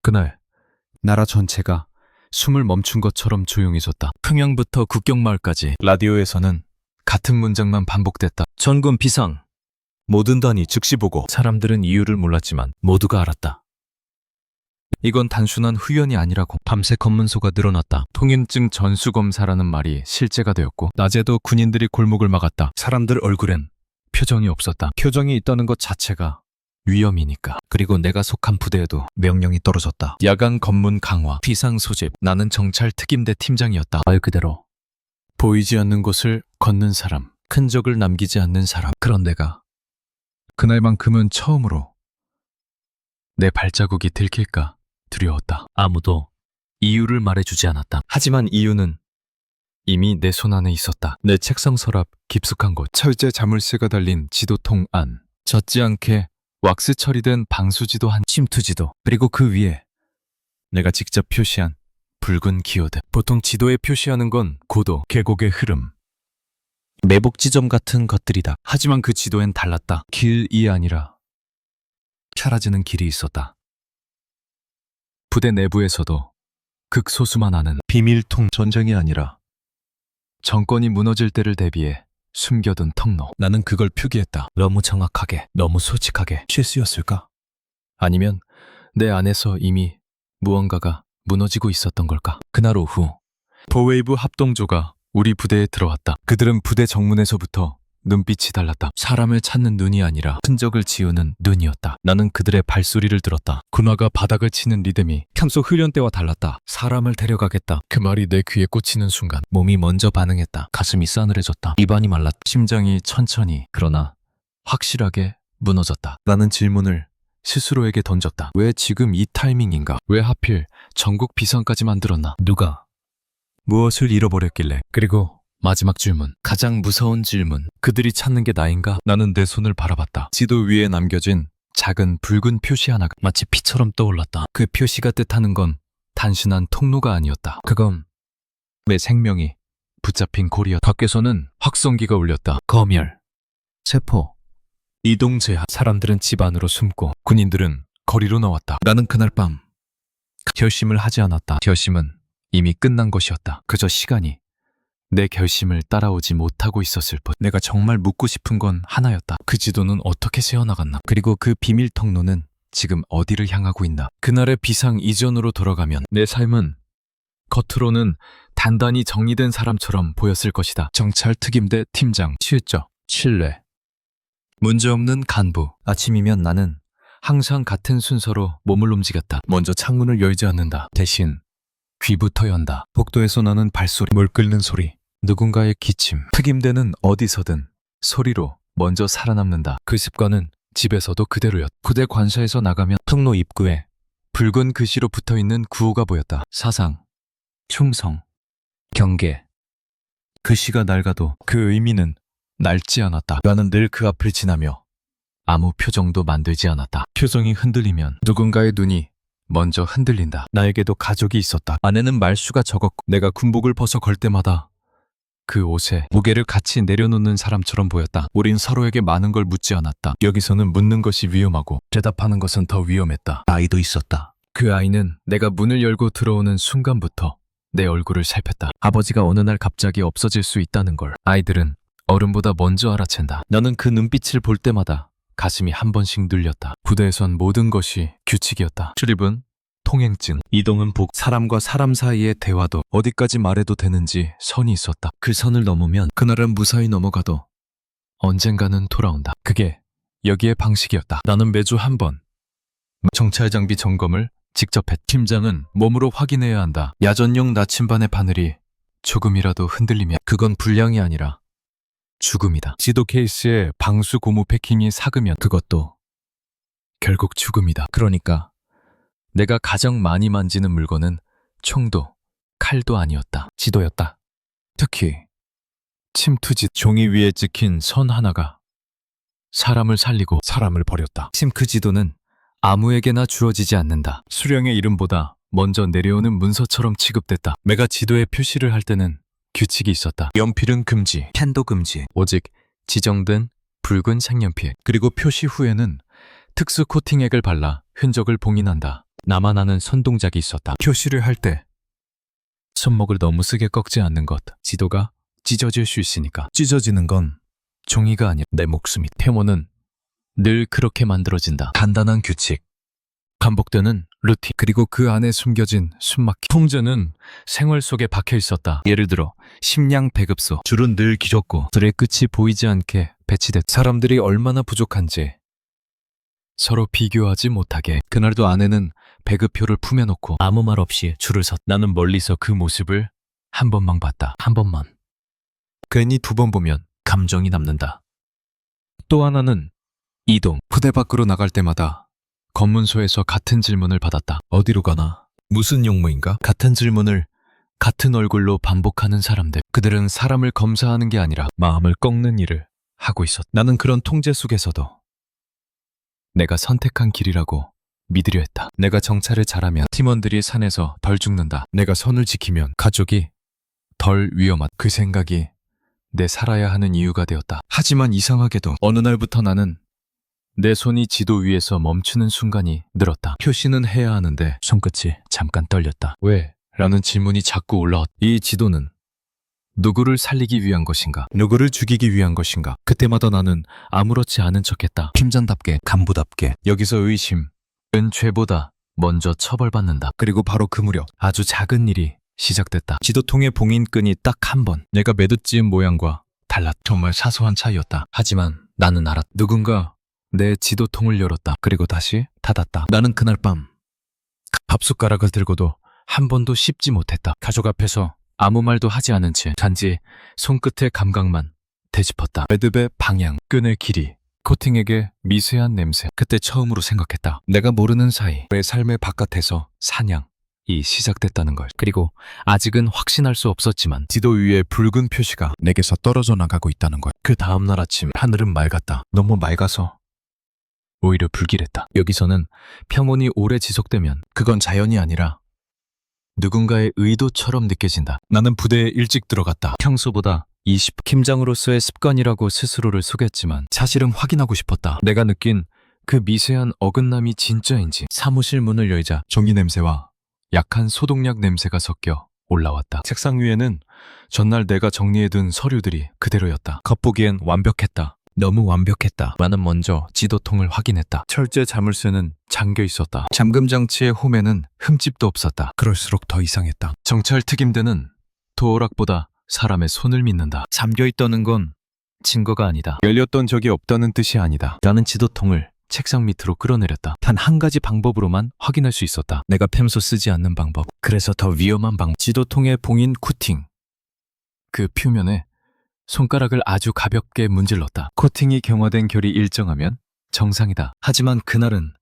그날 나라 전체가 숨을 멈춘 것처럼 조용해졌다. 평양부터 국경마을까지 라디오에서는 같은 문장만 반복됐다. 전군 비상, 모든 단위 즉시 보고. 사람들은 이유를 몰랐지만 모두가 알았다. 이건 단순한 후연이 아니라고. 밤새 검문소가 늘어났다. 통행증 전수검사라는 말이 실제가 되었고 낮에도 군인들이 골목을 막았다. 사람들 얼굴엔 표정이 없었다. 표정이 있다는 것 자체가 위험이니까. 그리고 내가 속한 부대에도 명령이 떨어졌다. 야간 검문 강화, 비상 소집. 나는 정찰 특임대 팀장이었다. 말 그대로 보이지 않는 곳을 걷는 사람, 흔적을 남기지 않는 사람. 그런 내가 그날만큼은 처음으로 내 발자국이 들킬까 두려웠다. 아무도 이유를 말해주지 않았다. 하지만 이유는 이미 내 손 안에 있었다. 내 책상 서랍 깊숙한 곳, 철제 자물쇠가 달린 지도통 안, 젖지 않게 왁스 처리된 방수지도 한 침투지도, 그리고 그 위에 내가 직접 표시한 붉은 기호들. 보통 지도에 표시하는 건 고도, 계곡의 흐름, 매복 지점 같은 것들이다. 하지만 그 지도엔 달랐다. 길이 아니라 사라지는 길이 있었다. 부대 내부에서도 극소수만 아는 비밀통. 전쟁이 아니라 정권이 무너질 때를 대비해 숨겨둔 통로. 나는 그걸 표기했다. 너무 정확하게, 너무 솔직하게. 실수였을까? 아니면 내 안에서 이미 무언가가 무너지고 있었던 걸까? 그날 오후 보웨이브 합동조가 우리 부대에 들어왔다. 그들은 부대 정문에서부터 눈빛이 달랐다. 사람을 찾는 눈이 아니라 흔적을 지우는 눈이었다. 나는 그들의 발소리를 들었다. 군화가 바닥을 치는 리듬이 평소 훈련 때와 달랐다. 사람을 데려가겠다. 그 말이 내 귀에 꽂히는 순간 몸이 먼저 반응했다. 가슴이 싸늘해졌다. 입안이 말랐다. 심장이 천천히, 그러나 확실하게 무너졌다. 나는 질문을 스스로에게 던졌다. 왜 지금 이 타이밍인가? 왜 하필 전국 비상까지 만들었나? 누가 무엇을 잃어버렸길래? 그리고 마지막 질문, 가장 무서운 질문. 그들이 찾는 게 나인가? 나는 내 손을 바라봤다. 지도 위에 남겨진 작은 붉은 표시 하나가 마치 피처럼 떠올랐다. 그 표시가 뜻하는 건 단순한 통로가 아니었다. 그건 내 생명이 붙잡힌 고리였다. 밖에서는 확성기가 울렸다. 검열, 세포, 이동 제한. 사람들은 집 안으로 숨고 군인들은 거리로 나왔다. 나는 그날 밤 결심을 하지 않았다. 결심은 이미 끝난 것이었다. 그저 시간이 내 결심을 따라오지 못하고 있었을 뿐. 내가 정말 묻고 싶은 건 하나였다. 그 지도는 어떻게 새어나갔나? 그리고 그 비밀 통로는 지금 어디를 향하고 있나? 그날의 비상 이전으로 돌아가면 내 삶은 겉으로는 단단히 정리된 사람처럼 보였을 것이다. 정찰 특임대 팀장, 실적, 신뢰, 문제없는 간부. 아침이면 나는 항상 같은 순서로 몸을 움직였다. 먼저 창문을 열지 않는다. 대신 귀부터 연다. 복도에서 나는 발소리, 물 끓는 소리, 누군가의 기침. 특임대는 어디서든 소리로 먼저 살아남는다. 그 습관은 집에서도 그대로였다. 부대 관사에서 나가면 통로 입구에 붉은 글씨로 붙어있는 구호가 보였다. 사상, 충성, 경계. 글씨가 낡아도 그 의미는 낡지 않았다. 나는 늘 그 앞을 지나며 아무 표정도 만들지 않았다. 표정이 흔들리면 누군가의 눈이 먼저 흔들린다. 나에게도 가족이 있었다. 아내는 말수가 적었고 내가 군복을 벗어 걸 때마다 그 옷에 무게를 같이 내려놓는 사람처럼 보였다. 우린 서로에게 많은 걸 묻지 않았다. 여기서는 묻는 것이 위험하고 대답하는 것은 더 위험했다. 아이도 있었다. 그 아이는 내가 문을 열고 들어오는 순간부터 내 얼굴을 살폈다. 아버지가 어느 날 갑자기 없어질 수 있다는 걸. 아이들은 어른보다 먼저 알아챈다. 나는 그 눈빛을 볼 때마다 가슴이 한 번씩 눌렸다. 부대에선 모든 것이 규칙이었다. 출입은 통행증, 이동은 복, 사람과 사람 사이의 대화도 어디까지 말해도 되는지 선이 있었다. 그 선을 넘으면 그날은 무사히 넘어가도 언젠가는 돌아온다. 그게 여기의 방식이었다. 나는 매주 한 번 정찰 장비 점검을 직접 했다. 팀장은 몸으로 확인해야 한다. 야전용 나침반의 바늘이 조금이라도 흔들리면 그건 불량이 아니라 죽음이다. 지도 케이스에 방수 고무 패킹이 삭으면 그것도 결국 죽음이다. 그러니까 내가 가장 많이 만지는 물건은 총도 칼도 아니었다. 지도였다. 특히 침투지. 종이 위에 찍힌 선 하나가 사람을 살리고 사람을 버렸다. 그 지도는 아무에게나 주어지지 않는다. 수령의 이름보다 먼저 내려오는 문서처럼 취급됐다. 내가 지도에 표시를 할 때는 규칙이 있었다. 연필은 금지, 펜도 금지. 오직 지정된 붉은 색연필. 그리고 표시 후에는 특수 코팅액을 발라 흔적을 봉인한다. 나만 아는 손동작이 있었다. 표시를 할 때 손목을 너무 세게 꺾지 않는 것. 지도가 찢어질 수 있으니까. 찢어지는 건 종이가 아니라 내 목숨이. 표모는 늘 그렇게 만들어진다. 간단한 규칙, 반복되는 루틴, 그리고 그 안에 숨겨진 숨막힘. 통제는 생활 속에 박혀 있었다. 예를 들어 식량 배급소. 줄은 늘 길었고 줄의 끝이 보이지 않게 배치됐다. 사람들이 얼마나 부족한지 서로 비교하지 못하게. 그날도 아내는 배급표를 품에 놓고 아무 말 없이 줄을 섰다. 나는 멀리서 그 모습을 한 번만 봤다. 한 번만. 괜히 두 번 보면 감정이 남는다. 또 하나는 이동. 부대 밖으로 나갈 때마다 검문소에서 같은 질문을 받았다. 어디로 가나? 무슨 용무인가? 같은 질문을 같은 얼굴로 반복하는 사람들. 그들은 사람을 검사하는 게 아니라 마음을 꺾는 일을 하고 있었다. 나는 그런 통제 속에서도 내가 선택한 길이라고 믿으려 했다. 내가 정찰을 잘하면 팀원들이 산에서 덜 죽는다. 내가 선을 지키면 가족이 덜 위험하다. 그 생각이 내 살아야 하는 이유가 되었다. 하지만 이상하게도 어느 날부터 나는 내 손이 지도 위에서 멈추는 순간이 늘었다. 표시는 해야 하는데 손끝이 잠깐 떨렸다. 왜? 라는 질문이 자꾸 올라왔다. 이 지도는 누구를 살리기 위한 것인가? 누구를 죽이기 위한 것인가? 그때마다 나는 아무렇지 않은 척했다. 팀장답게, 간부답게. 여기서 의심은 죄보다 먼저 처벌받는다. 그리고 바로 그 무렵 아주 작은 일이 시작됐다. 지도통의 봉인끈이 딱 한 번. 내가 매듭 지은 모양과 달랐다. 정말 사소한 차이였다. 하지만 나는 알았다. 누군가 내 지도통을 열었다. 그리고 다시 닫았다. 나는 그날 밤 밥숟가락을 들고도 한 번도 씹지 못했다. 가족 앞에서 아무 말도 하지 않은 채 단지 손끝의 감각만 되짚었다. 매듭의 방향, 끈의 길이, 코팅액의 미세한 냄새. 그때 처음으로 생각했다. 내가 모르는 사이 내 삶의 바깥에서 사냥이 시작됐다는 걸. 그리고 아직은 확신할 수 없었지만 지도 위에 붉은 표시가 내게서 떨어져 나가고 있다는 걸. 그 다음날 아침 하늘은 맑았다. 너무 맑아서 오히려 불길했다. 여기서는 평온이 오래 지속되면 그건 자연이 아니라 누군가의 의도처럼 느껴진다. 나는 부대에 일찍 들어갔다. 평소보다 20분. 팀장으로서의 습관이라고 스스로를 속였지만 사실은 확인하고 싶었다. 내가 느낀 그 미세한 어긋남이 진짜인지. 사무실 문을 열자 종이 냄새와 약한 소독약 냄새가 섞여 올라왔다. 책상 위에는 전날 내가 정리해둔 서류들이 그대로였다. 겉보기엔 완벽했다. 너무 완벽했다. 나는 먼저 지도통을 확인했다. 철제 자물쇠는 잠겨 있었다. 잠금 장치의 홈에는 흠집도 없었다. 그럴수록 더 이상했다. 정찰 특임대는 도어락보다 사람의 손을 믿는다. 잠겨있다는 건 증거가 아니다. 열렸던 적이 없다는 뜻이 아니다. 나는 지도통을 책상 밑으로 끌어내렸다. 단 한 가지 방법으로만 확인할 수 있었다. 내가 펜소 쓰지 않는 방법. 그래서 더 위험한 방법. 지도통의 봉인 코팅. 그 표면에 손가락을 아주 가볍게 문질렀다. 코팅이 경화된 결이 일정하면 정상이다. 하지만 그날은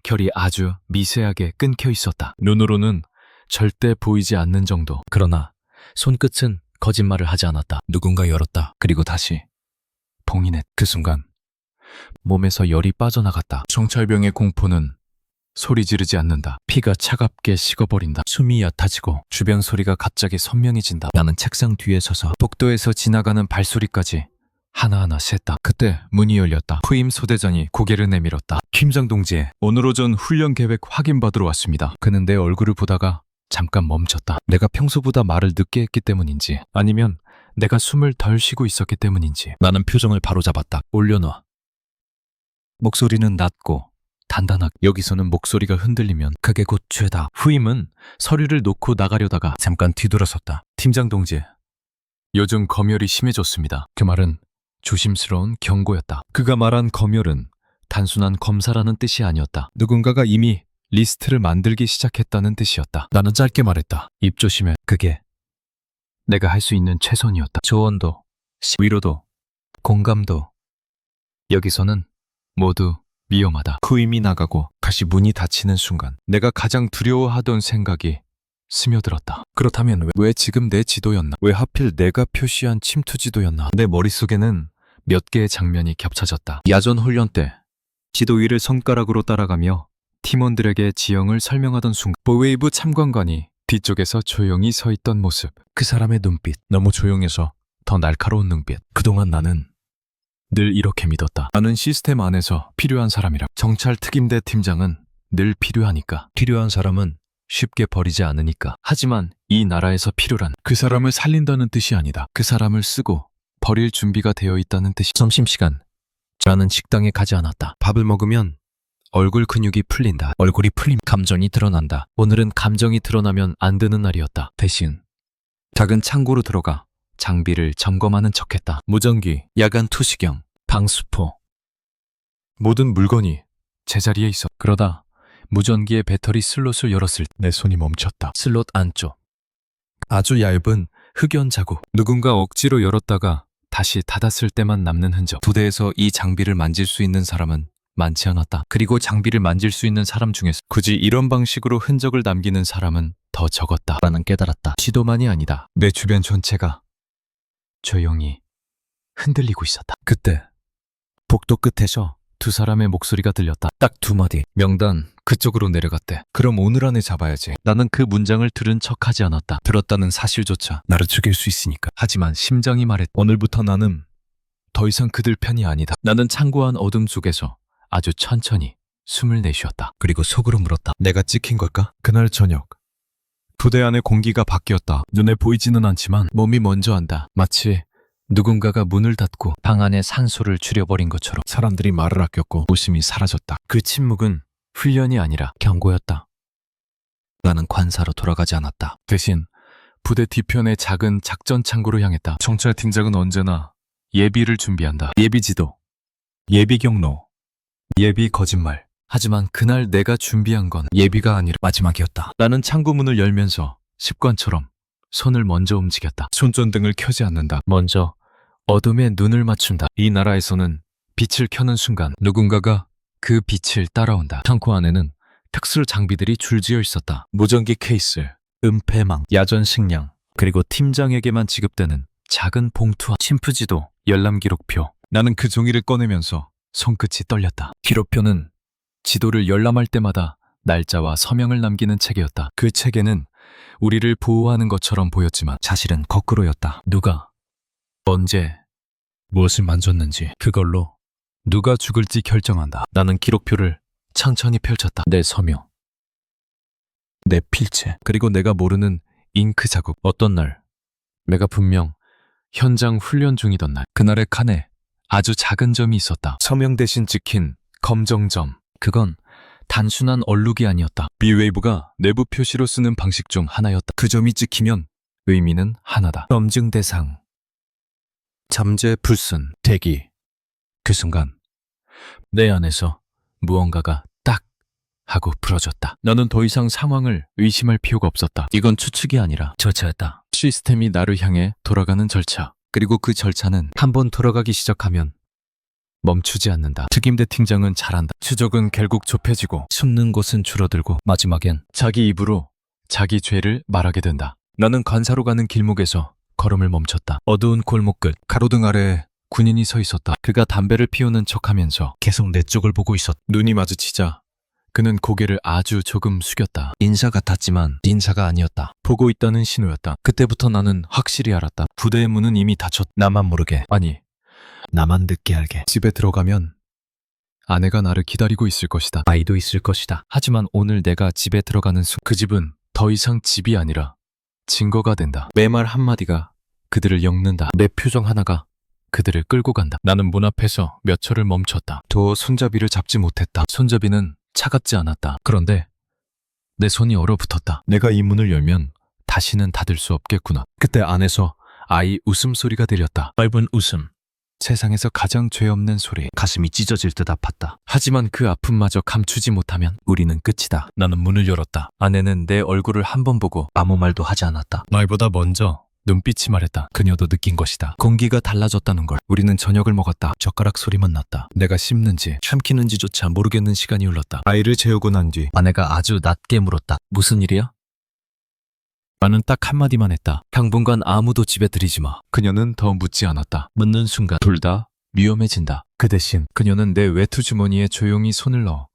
결이 아주 미세하게 끊겨 있었다. 눈으로는 절대 보이지 않는 정도. 그러나 손끝은 거짓말을 하지 않았다. 누군가 열었다. 그리고 다시 봉인했. 그 순간 몸에서 열이 빠져나갔다. 정찰병의 공포는 소리 지르지 않는다. 피가 차갑게 식어버린다. 숨이 얕아지고 주변 소리가 갑자기 선명해진다. 나는 책상 뒤에 서서 복도에서 지나가는 발소리까지 하나하나 셌다. 그때 문이 열렸다. 후임 소대장이 고개를 내밀었다. 팀장 동지, 오늘 오전 훈련 계획 확인받으러 왔습니다. 그는 내 얼굴을 보다가 잠깐 멈췄다. 내가 평소보다 말을 늦게 했기 때문인지 아니면 내가 숨을 덜 쉬고 있었기 때문인지 나는 표정을 바로잡았다. 올려놔. 목소리는 낮고 단단하게. 여기서는 목소리가 흔들리면 그게 곧 죄다. 후임은 서류를 놓고 나가려다가 잠깐 뒤돌아섰다. 팀장 동지, 요즘 검열이 심해졌습니다. 그 말은 조심스러운 경고였다. 그가 말한 검열은 단순한 검사라는 뜻이 아니었다. 누군가가 이미 리스트를 만들기 시작했다는 뜻이었다. 나는 짧게 말했다. 입 조심해. 그게 내가 할 수 있는 최선이었다. 조언도, 위로도, 공감도. 여기서는 모두 위험하다. 후임이 나가고 다시 문이 닫히는 순간 내가 가장 두려워하던 생각이 스며들었다. 그렇다면 왜 지금 내 지도였나? 왜 하필 내가 표시한 침투 지도였나? 내 머릿속에는 몇 개의 장면이 겹쳐졌다. 야전 훈련 때 지도 위를 손가락으로 따라가며 팀원들에게 지형을 설명하던 순간 보웨이브 참관관이 뒤쪽에서 조용히 서 있던 모습. 그 사람의 눈빛. 너무 조용해서 더 날카로운 눈빛. 그동안 나는 늘 이렇게 믿었다. 나는 시스템 안에서 필요한 사람이라. 정찰 특임대 팀장은 늘 필요하니까. 필요한 사람은 쉽게 버리지 않으니까. 하지만 이 나라에서 필요란 그 사람을 살린다는 뜻이 아니다. 그 사람을 쓰고 버릴 준비가 되어 있다는 뜻이. 점심시간. 나는 식당에 가지 않았다. 밥을 먹으면 얼굴 근육이 풀린다. 얼굴이 풀림, 감정이 드러난다. 오늘은 감정이 드러나면 안 되는 날이었다. 대신 작은 창고로 들어가 장비를 점검하는 척했다. 무전기, 야간 투시경, 방수포. 모든 물건이 제자리에 있어. 그러다 무전기의 배터리 슬롯을 열었을 때 내 손이 멈췄다. 슬롯 안쪽 아주 얇은 흑연 자국. 누군가 억지로 열었다가 다시 닫았을 때만 남는 흔적. 부대에서 이 장비를 만질 수 있는 사람은 많지 않았다. 그리고 장비를 만질 수 있는 사람 중에서 굳이 이런 방식으로 흔적을 남기는 사람은 더 적었다. 나는 깨달았다. 지도만이 아니다. 내 주변 전체가 조용히 흔들리고 있었다. 그때 복도 끝에서 두 사람의 목소리가 들렸다. 딱 두 마디. 명단 그쪽으로 내려갔대. 그럼 오늘 안에 잡아야지. 나는 그 문장을 들은 척하지 않았다. 들었다는 사실조차 나를 죽일 수 있으니까. 하지만 심장이 말했다. 오늘부터 나는 더 이상 그들 편이 아니다. 나는 창고 안 어둠 속에서 아주 천천히 숨을 내쉬었다. 그리고 속으로 물었다. 내가 찍힌 걸까? 그날 저녁 부대 안의 공기가 바뀌었다. 눈에 보이지는 않지만 몸이 먼저 안다. 마치 누군가가 문을 닫고 방 안에 산소를 줄여버린 것처럼. 사람들이 말을 아꼈고 웃음이 사라졌다. 그 침묵은 훈련이 아니라 경고였다. 나는 관사로 돌아가지 않았다. 대신 부대 뒤편의 작은 작전 창고로 향했다. 정찰 팀장은 언제나 예비를 준비한다. 예비 지도, 예비 경로, 예비 거짓말. 하지만 그날 내가 준비한 건 예비가 아니라 마지막이었다. 나는 창고 문을 열면서 습관처럼 손을 먼저 움직였다. 손전등을 켜지 않는다. 먼저 어둠에 눈을 맞춘다. 이 나라에서는 빛을 켜는 순간 누군가가 그 빛을 따라온다. 창고 안에는 특수 장비들이 줄지어 있었다. 무전기 케이스, 은폐망, 야전 식량, 그리고 팀장에게만 지급되는 작은 봉투와 침프지도, 열람 기록표. 나는 그 종이를 꺼내면서 손끝이 떨렸다. 기록표는 지도를 열람할 때마다 날짜와 서명을 남기는 책이었다. 그 책에는 우리를 보호하는 것처럼 보였지만 사실은 거꾸로였다. 누가, 언제, 무엇을 만졌는지 그걸로 누가 죽을지 결정한다. 나는 기록표를 천천히 펼쳤다. 내 서명, 내 필체, 그리고 내가 모르는 잉크 자국. 어떤 날 내가 분명 현장 훈련 중이던 날, 그날의 칸에 아주 작은 점이 있었다. 서명 대신 찍힌 검정점. 그건 단순한 얼룩이 아니었다. B웨이브가 내부 표시로 쓰는 방식 중 하나였다. 그 점이 찍히면 의미는 하나다. 검증 대상, 잠재 불순, 대기. 그 순간 내 안에서 무언가가 딱 하고 풀어졌다. 나는 더 이상 상황을 의심할 필요가 없었다. 이건 추측이 아니라 절차였다. 시스템이 나를 향해 돌아가는 절차. 그리고 그 절차는 한번 돌아가기 시작하면 멈추지 않는다. 특임대 팀장은 잘한다. 추적은 결국 좁혀지고 숨는 곳은 줄어들고 마지막엔 자기 입으로 자기 죄를 말하게 된다. 나는 관사로 가는 길목에서 걸음을 멈췄다. 어두운 골목 끝 가로등 아래 군인이 서 있었다. 그가 담배를 피우는 척하면서 계속 내 쪽을 보고 있었다. 눈이 마주치자 그는 고개를 아주 조금 숙였다. 인사 같았지만 인사가 아니었다. 보고 있다는 신호였다. 그때부터 나는 확실히 알았다. 부대의 문은 이미 닫혔다. 나만 모르게, 아니 나만 늦게 알게. 집에 들어가면 아내가 나를 기다리고 있을 것이다. 아이도 있을 것이다. 하지만 오늘 내가 집에 들어가는 순간 그 집은 더 이상 집이 아니라 증거가 된다. 내 말 한마디가 그들을 엮는다. 내 표정 하나가 그들을 끌고 간다. 나는 문 앞에서 몇 초를 멈췄다. 도 손잡이를 잡지 못했다. 손잡이는 차갑지 않았다. 그런데 내 손이 얼어붙었다. 내가 이 문을 열면 다시는 닫을 수 없겠구나. 그때 안에서 아이 웃음소리가 들렸다. 짧은 웃음. 세상에서 가장 죄 없는 소리. 가슴이 찢어질 듯 아팠다. 하지만 그 아픔마저 감추지 못하면 우리는 끝이다. 나는 문을 열었다. 아내는 내 얼굴을 한 번 보고 아무 말도 하지 않았다. 말보다 먼저 눈빛이 말했다. 그녀도 느낀 것이다. 공기가 달라졌다는 걸. 우리는 저녁을 먹었다. 젓가락 소리만 났다. 내가 씹는지 삼키는지조차 모르겠는 시간이 흘렀다. 아이를 재우고 난 뒤 아내가 아주 낮게 물었다. 무슨 일이야? 나는 딱 한마디만 했다. 당분간 아무도 집에 들이지 마. 그녀는 더 묻지 않았다. 묻는 순간 둘 다 위험해진다. 그 대신 그녀는 내 외투 주머니에 조용히 손을 넣어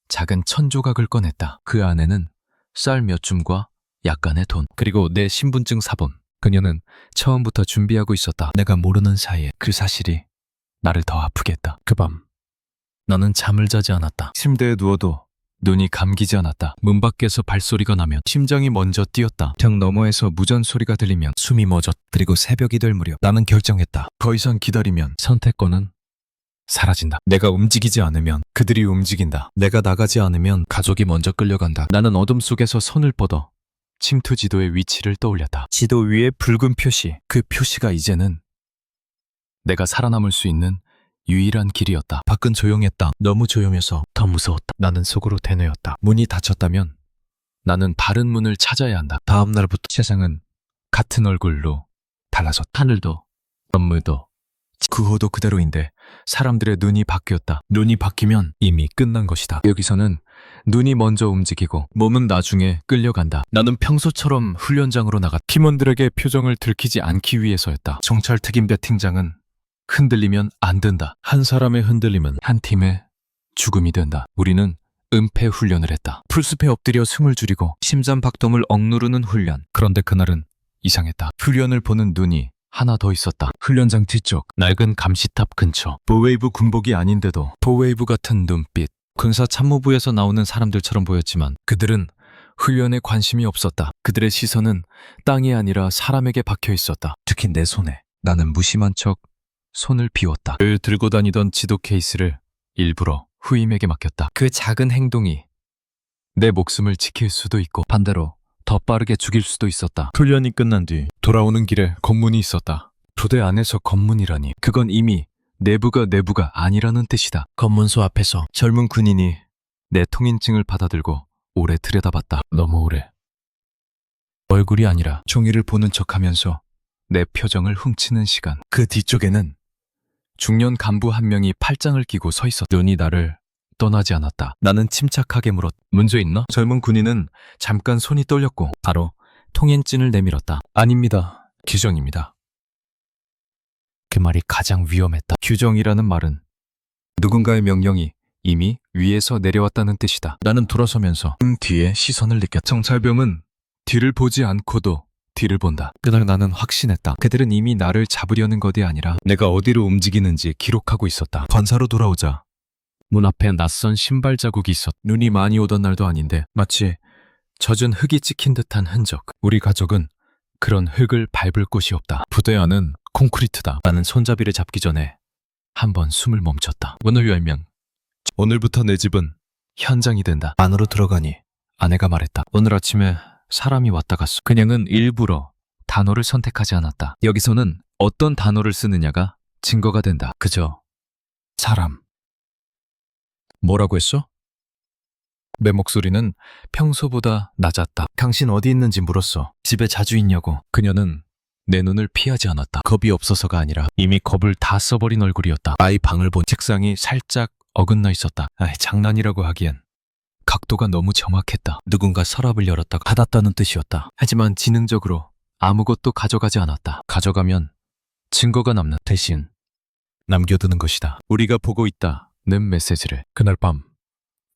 작은 천 조각을 꺼냈다. 그 안에는 쌀 몇 줌과 약간의 돈, 그리고 내 신분증 사본. 그녀는 처음부터 준비하고 있었다. 내가 모르는 사이에 그 사실이 나를 더 아프게 했다. 그 밤 나는 잠을 자지 않았다. 침대에 누워도 눈이 감기지 않았다. 문 밖에서 발소리가 나면 심장이 먼저 뛰었다. 벽 너머에서 무전 소리가 들리면 숨이 멎었다. 그리고 새벽이 될 무렵 나는 결정했다. 더 이상 기다리면 선택권은 사라진다. 내가 움직이지 않으면 그들이 움직인다. 내가 나가지 않으면 가족이 먼저 끌려간다. 나는 어둠 속에서 손을 뻗어 침투 지도의 위치를 떠올렸다. 지도 위에 붉은 표시. 그 표시가 이제는 내가 살아남을 수 있는 유일한 길이었다. 밖은 조용했다. 너무 조용해서 더 무서웠다. 나는 속으로 되뇌었다. 문이 닫혔다면 나는 다른 문을 찾아야 한다. 다음 날부터 세상은 같은 얼굴로 달라졌다. 하늘도 건물도 구호도 그대로인데 사람들의 눈이 바뀌었다. 눈이 바뀌면 이미 끝난 것이다. 여기서는 눈이 먼저 움직이고 몸은 나중에 끌려간다. 나는 평소처럼 훈련장으로 나갔다. 팀원들에게 표정을 들키지 않기 위해서였다. 정찰 특임대 팀장은 흔들리면 안 된다. 한 사람의 흔들림은 한 팀의 죽음이 된다. 우리는 은폐 훈련을 했다. 풀숲에 엎드려 숨을 줄이고 심장 박동을 억누르는 훈련. 그런데 그날은 이상했다. 훈련을 보는 눈이 하나 더 있었다. 훈련장 뒤쪽 낡은 감시탑 근처. 보웨이브 군복이 아닌데도 보웨이브 같은 눈빛. 군사 참모부에서 나오는 사람들처럼 보였지만 그들은 훈련에 관심이 없었다. 그들의 시선은 땅이 아니라 사람에게 박혀 있었다. 특히 내 손에. 나는 무심한 척 손을 비웠다. 늘 들고 다니던 지도 케이스를 일부러 후임에게 맡겼다. 그 작은 행동이 내 목숨을 지킬 수도 있고 반대로 더 빠르게 죽일 수도 있었다. 훈련이 끝난 뒤 돌아오는 길에 검문이 있었다. 부대 안에서 검문이라니. 그건 이미 내부가 아니라는 뜻이다. 검문소 앞에서 젊은 군인이 내 통인증을 받아들고 오래 들여다봤다. 너무 오래. 얼굴이 아니라 종이를 보는 척하면서 내 표정을 훔치는 시간. 그 뒤쪽에는 중년 간부 한 명이 팔짱을 끼고 서 있었다. 눈이 나를 떠나지 않았다. 나는 침착하게 물었다. 문제 있나? 젊은 군인은 잠깐 손이 떨렸고 바로 통행증을 내밀었다. 아닙니다. 규정입니다. 그 말이 가장 위험했다. 규정이라는 말은 누군가의 명령이 이미 위에서 내려왔다는 뜻이다. 나는 돌아서면서 뒤에 시선을 느꼈다. 정찰병은 뒤를 보지 않고도 뒤를 본다. 그날 나는 확신했다. 그들은 이미 나를 잡으려는 것이 아니라 내가 어디로 움직이는지 기록하고 있었다. 관사로 돌아오자 문 앞에 낯선 신발 자국이 있었다. 눈이 많이 오던 날도 아닌데 마치 젖은 흙이 찍힌 듯한 흔적. 우리 가족은 그런 흙을 밟을 곳이 없다. 부대 안은 콘크리트다. 나는 손잡이를 잡기 전에 한 번 숨을 멈췄다. 문을 열면 오늘부터 내 집은 현장이 된다. 안으로 들어가니 아내가 말했다. 오늘 아침에 사람이 왔다 갔어. 그냥은 일부러 단어를 선택하지 않았다. 여기서는 어떤 단어를 쓰느냐가 증거가 된다. 그저 사람. 뭐라고 했어? 내 목소리는 평소보다 낮았다. 당신 어디 있는지 물었어. 집에 자주 있냐고. 그녀는 내 눈을 피하지 않았다. 겁이 없어서가 아니라 이미 겁을 다 써버린 얼굴이었다. 아이 방을 본 책상이 살짝 어긋나 있었다. 장난이라고 하기엔 각도가 너무 정확했다. 누군가 서랍을 열었다가 닫았다는 뜻이었다. 하지만 지능적으로 아무것도 가져가지 않았다. 가져가면 증거가 남는 대신 남겨두는 것이다. 우리가 보고 있다는 메시지를. 그날 밤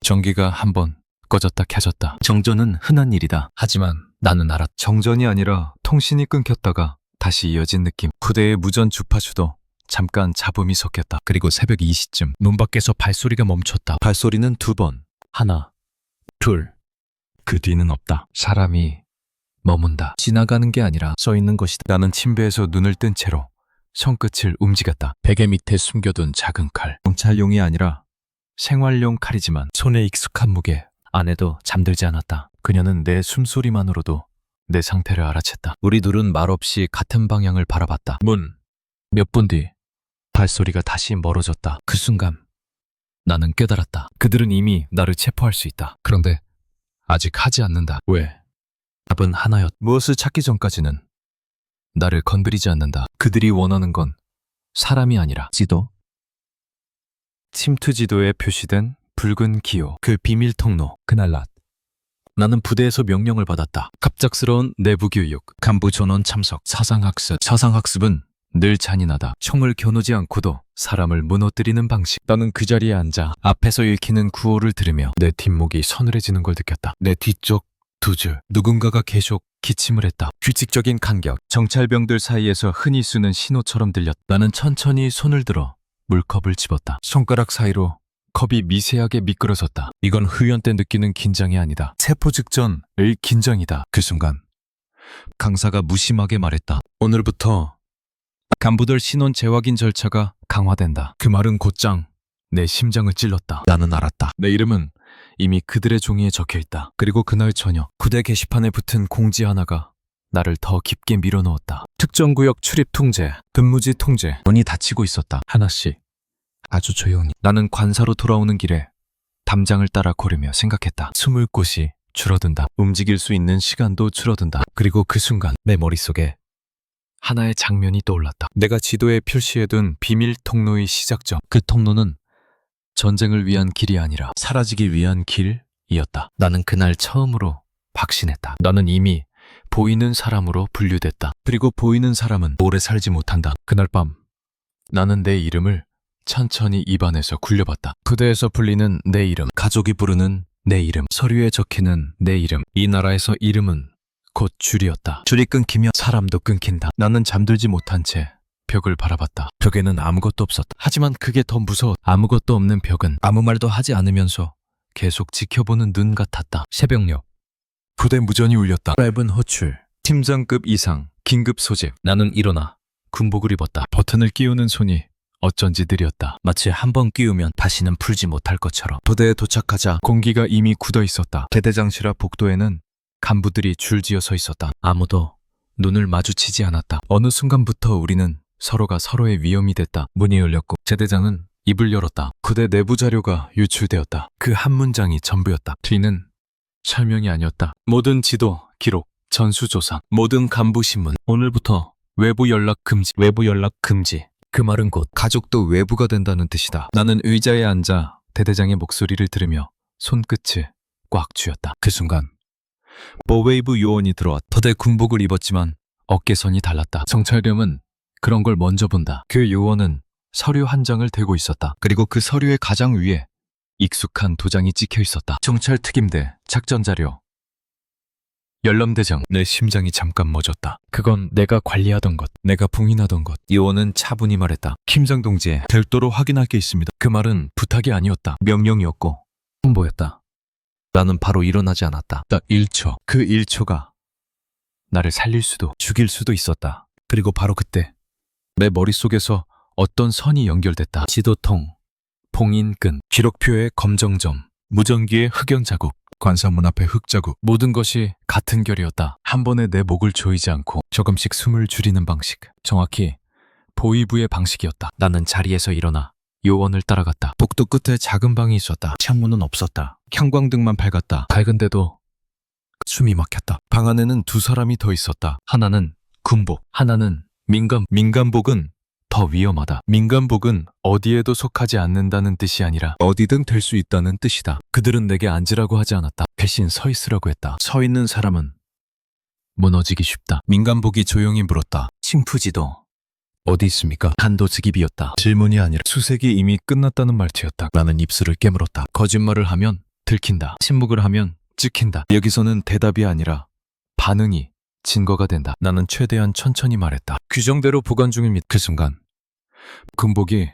전기가 한번 꺼졌다 켜졌다. 정전은 흔한 일이다. 하지만 나는 알았다. 정전이 아니라 통신이 끊겼다가 다시 이어진 느낌. 부대의 무전 주파수도 잠깐 잡음이 섞였다. 그리고 새벽 2시쯤 문 밖에서 발소리가 멈췄다. 발소리는 2번. 하나, 둘. 그 뒤는 없다. 사람이 머문다. 지나가는 게 아니라 서 있는 것이다. 나는 침대에서 눈을 뜬 채로 손끝을 움직였다. 베개 밑에 숨겨둔 작은 칼. 경찰용이 아니라 생활용 칼이지만 손에 익숙한 무게. 아내도 잠들지 않았다. 그녀는 내 숨소리만으로도 내 상태를 알아챘다. 우리 둘은 말없이 같은 방향을 바라봤다. 몇 분 뒤 발소리가 다시 멀어졌다. 그 순간 나는 깨달았다. 그들은 이미 나를 체포할 수 있다. 그런데 아직 하지 않는다. 왜? 답은 하나였다. 무엇을 찾기 전까지는 나를 건드리지 않는다. 그들이 원하는 건 사람이 아니라 지도. 침투 지도에 표시된 붉은 기호. 그 비밀 통로. 그날 낮 나는 부대에서 명령을 받았다. 갑작스러운 내부 교육, 간부 전원 참석, 사상학습. 사상학습은 늘 잔인하다. 총을 겨누지 않고도 사람을 무너뜨리는 방식. 나는 그 자리에 앉아 앞에서 읽히는 구호를 들으며 내 뒷목이 서늘해지는 걸 느꼈다. 내 뒤쪽 2줄. 누군가가 계속 기침을 했다. 규칙적인 간격. 정찰병들 사이에서 흔히 쓰는 신호처럼 들렸다. 나는 천천히 손을 들어 물컵을 집었다. 손가락 사이로 컵이 미세하게 미끄러졌다. 이건 후연 때 느끼는 긴장이 아니다. 체포 직전의 긴장이다. 그 순간 강사가 무심하게 말했다. 오늘부터 간부들 신원 재확인 절차가 강화된다. 그 말은 곧장 내 심장을 찔렀다. 나는 알았다. 내 이름은 이미 그들의 종이에 적혀있다. 그리고 그날 저녁 구대 게시판에 붙은 공지 하나가 나를 더 깊게 밀어넣었다. 특정구역 출입 통제, 근무지 통제. 문이 닫히고 있었다. 하나씩 아주 조용히. 나는 관사로 돌아오는 길에 담장을 따라 걸으며 생각했다. 숨을 곳이 줄어든다. 움직일 수 있는 시간도 줄어든다. 그리고 그 순간 내 머릿속에 하나의 장면이 떠올랐다. 내가 지도에 표시해둔 비밀 통로의 시작점. 그 통로는 전쟁을 위한 길이 아니라 사라지기 위한 길이었다. 나는 그날 처음으로 확신했다. 나는 이미 보이는 사람으로 분류됐다. 그리고 보이는 사람은 오래 살지 못한다. 그날 밤 나는 내 이름을 천천히 입안에서 굴려봤다. 부대에서 불리는 내 이름, 가족이 부르는 내 이름, 서류에 적히는 내 이름. 이 나라에서 이름은 곧 줄이었다. 줄이 끊기면 사람도 끊긴다. 나는 잠들지 못한 채 벽을 바라봤다. 벽에는 아무것도 없었다. 하지만 그게 더 무서워. 아무것도 없는 벽은 아무 말도 하지 않으면서 계속 지켜보는 눈 같았다. 새벽녘 부대 무전이 울렸다. 짧은 호출, 팀장급 이상, 긴급 소집. 나는 일어나 군복을 입었다. 버튼을 끼우는 손이 어쩐지 느렸다. 마치 한 번 끼우면 다시는 풀지 못할 것처럼. 부대에 도착하자 공기가 이미 굳어 있었다. 대대장실 앞 복도에는 간부들이 줄지어 서 있었다. 아무도 눈을 마주치지 않았다. 어느 순간부터 우리는 서로가 서로의 위험이 됐다. 문이 열렸고 제대장은 입을 열었다. 부대 내부 자료가 유출되었다. 그 한 문장이 전부였다. 뒤는 설명이 아니었다. 모든 지도, 기록, 전수조사, 모든 간부 신문. 오늘부터 외부 연락 금지. 외부 연락 금지. 그 말은 곧 가족도 외부가 된다는 뜻이다. 나는 의자에 앉아 대대장의 목소리를 들으며 손끝을 꽉 쥐었다. 그 순간 모웨이브 요원이 들어왔다. 부대 군복을 입었지만 어깨선이 달랐다. 정찰병은 그런 걸 먼저 본다. 그 요원은 서류 한 장을 들고 있었다. 그리고 그 서류의 가장 위에 익숙한 도장이 찍혀 있었다. 정찰특임대 작전자료. 열람대장. 내 심장이 잠깐 멎었다. 그건 내가 관리하던 것, 내가 봉인하던 것. 요원은 차분히 말했다. 김장 동지에 별도로 확인할 게 있습니다. 그 말은 부탁이 아니었다. 명령이었고 홍보였다. 나는 바로 일어나지 않았다. 딱 1초. 그 1초가 나를 살릴 수도 죽일 수도 있었다. 그리고 바로 그때 내 머릿속에서 어떤 선이 연결됐다. 지도통, 봉인끈, 기록표의 검정점, 무전기의 흑연 자국, 관사문 앞의 흙자국. 모든 것이 같은 결이었다. 한 번에 내 목을 조이지 않고 조금씩 숨을 줄이는 방식. 정확히 보이부의 방식이었다. 나는 자리에서 일어나 요원을 따라갔다. 복도 끝에 작은 방이 있었다. 창문은 없었다. 형광등만 밝았다. 밝은데도 숨이 막혔다. 방 안에는 두 사람이 더 있었다. 하나는 군복, 하나는 민간복은 더 위험하다. 민간복은 어디에도 속하지 않는다는 뜻이 아니라 어디든 될 수 있다는 뜻이다. 그들은 내게 앉으라고 하지 않았다. 대신 서 있으라고 했다. 서 있는 사람은 무너지기 쉽다. 민간복이 조용히 물었다. 침푸지도 어디 있습니까? 단도직입이었다. 질문이 아니라 수색이 이미 끝났다는 말투였다. 나는 입술을 깨물었다. 거짓말을 하면 들킨다. 침묵을 하면 찍힌다. 여기서는 대답이 아니라 반응이 증거가 된다. 나는 최대한 천천히 말했다. 규정대로 보관 중입니다. 그 순간 군복이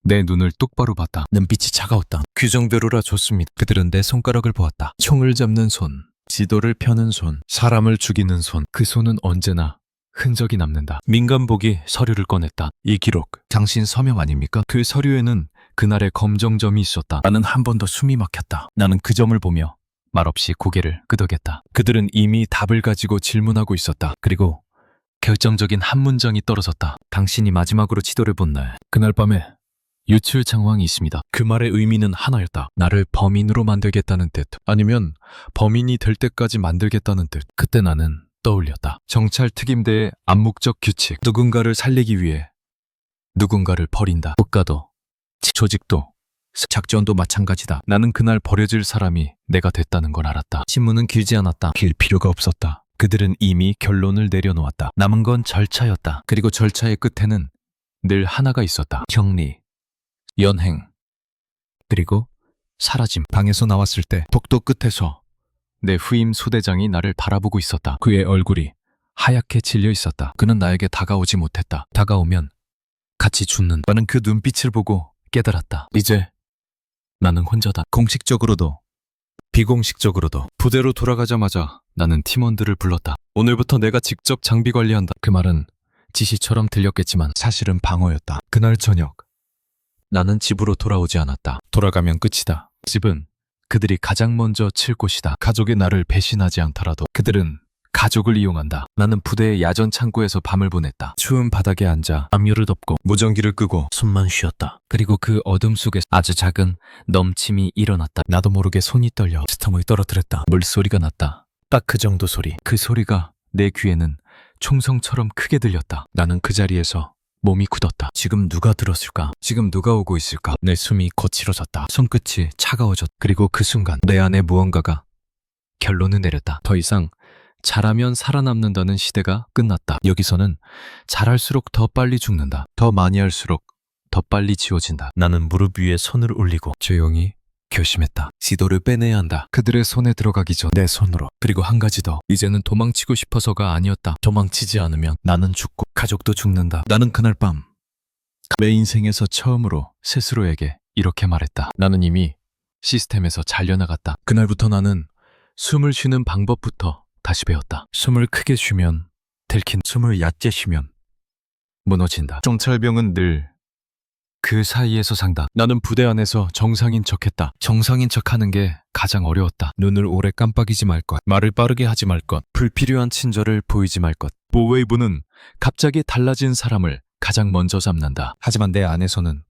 내 눈을 똑바로 봤다. 눈빛이 차가웠다. 규정대로라 좋습니다. 그들은 내 손가락을 보았다. 총을 잡는 손, 지도를 펴는 손, 사람을 죽이는 손. 그 손은 언제나 흔적이 남는다. 민간복이 서류를 꺼냈다. 이 기록, 당신 서명 아닙니까? 그 서류에는 그날의 검정점이 있었다. 나는 한 번 더 숨이 막혔다. 나는 그 점을 보며 말없이 고개를 끄덕였다. 그들은 이미 답을 가지고 질문하고 있었다. 그리고 결정적인 한 문장이 떨어졌다. 당신이 마지막으로 지도를 본 날, 그날 밤에 유출 정황이 있습니다. 그 말의 의미는 하나였다. 나를 범인으로 만들겠다는 뜻, 아니면 범인이 될 때까지 만들겠다는 뜻. 그때 나는 떠올렸다. 정찰특임대의 암묵적 규칙. 누군가를 살리기 위해 누군가를 버린다. 국가도, 조직도, 작전도 마찬가지다. 나는 그날 버려질 사람이 내가 됐다는 걸 알았다. 신문은 길지 않았다. 길 필요가 없었다. 그들은 이미 결론을 내려놓았다. 남은 건 절차였다. 그리고 절차의 끝에는 늘 하나가 있었다. 격리, 연행, 그리고 사라짐. 방에서 나왔을 때 복도 끝에서 내 후임 소대장이 나를 바라보고 있었다. 그의 얼굴이 하얗게 질려 있었다. 그는 나에게 다가오지 못했다. 다가오면 같이 죽는다. 나는 그 눈빛을 보고 깨달았다. 이제 나는 혼자다. 공식적으로도 비공식적으로도. 부대로 돌아가자마자 나는 팀원들을 불렀다. 오늘부터 내가 직접 장비 관리한다. 그 말은 지시처럼 들렸겠지만 사실은 방어였다. 그날 저녁 나는 집으로 돌아오지 않았다. 돌아가면 끝이다. 집은 그들이 가장 먼저 칠 곳이다. 가족이 나를 배신하지 않더라도 그들은 가족을 이용한다. 나는 부대의 야전 창고에서 밤을 보냈다. 추운 바닥에 앉아 담요를 덮고 무전기를 끄고 숨만 쉬었다. 그리고 그 어둠 속에 아주 작은 넘침이 일어났다. 나도 모르게 손이 떨려 스톰을 떨어뜨렸다. 물소리가 났다. 딱 그 정도 소리. 그 소리가 내 귀에는 총성처럼 크게 들렸다. 나는 그 자리에서 몸이 굳었다. 지금 누가 들었을까? 지금 누가 오고 있을까? 내 숨이 거칠어졌다. 손끝이 차가워졌다. 그리고 그 순간 내 안에 무언가가 결론을 내렸다. 더 이상 잘하면 살아남는다는 시대가 끝났다. 여기서는 잘할수록 더 빨리 죽는다. 더 많이 할수록 더 빨리 지워진다. 나는 무릎 위에 손을 올리고 조용히 결심했다. 지도를 빼내야 한다. 그들의 손에 들어가기 전 내 손으로. 그리고 한 가지 더. 이제는 도망치고 싶어서가 아니었다. 도망치지 않으면 나는 죽고 가족도 죽는다. 나는 그날 밤 내 인생에서 처음으로 스스로에게 이렇게 말했다. 나는 이미 시스템에서 잘려나갔다. 그날부터 나는 숨을 쉬는 방법부터 다시 배웠다. 숨을 크게 쉬면 들킨, 숨을 얕게 쉬면 무너진다. 정찰병은 늘 그 사이에서 산다. 나는 부대 안에서 정상인 척했다. 정상인 척하는 게 가장 어려웠다. 눈을 오래 깜빡이지 말 것, 말을 빠르게 하지 말 것, 불필요한 친절을 보이지 말 것. 보웨이브는 갑자기 달라진 사람을 가장 먼저 잡는다. 하지만 내 안에서는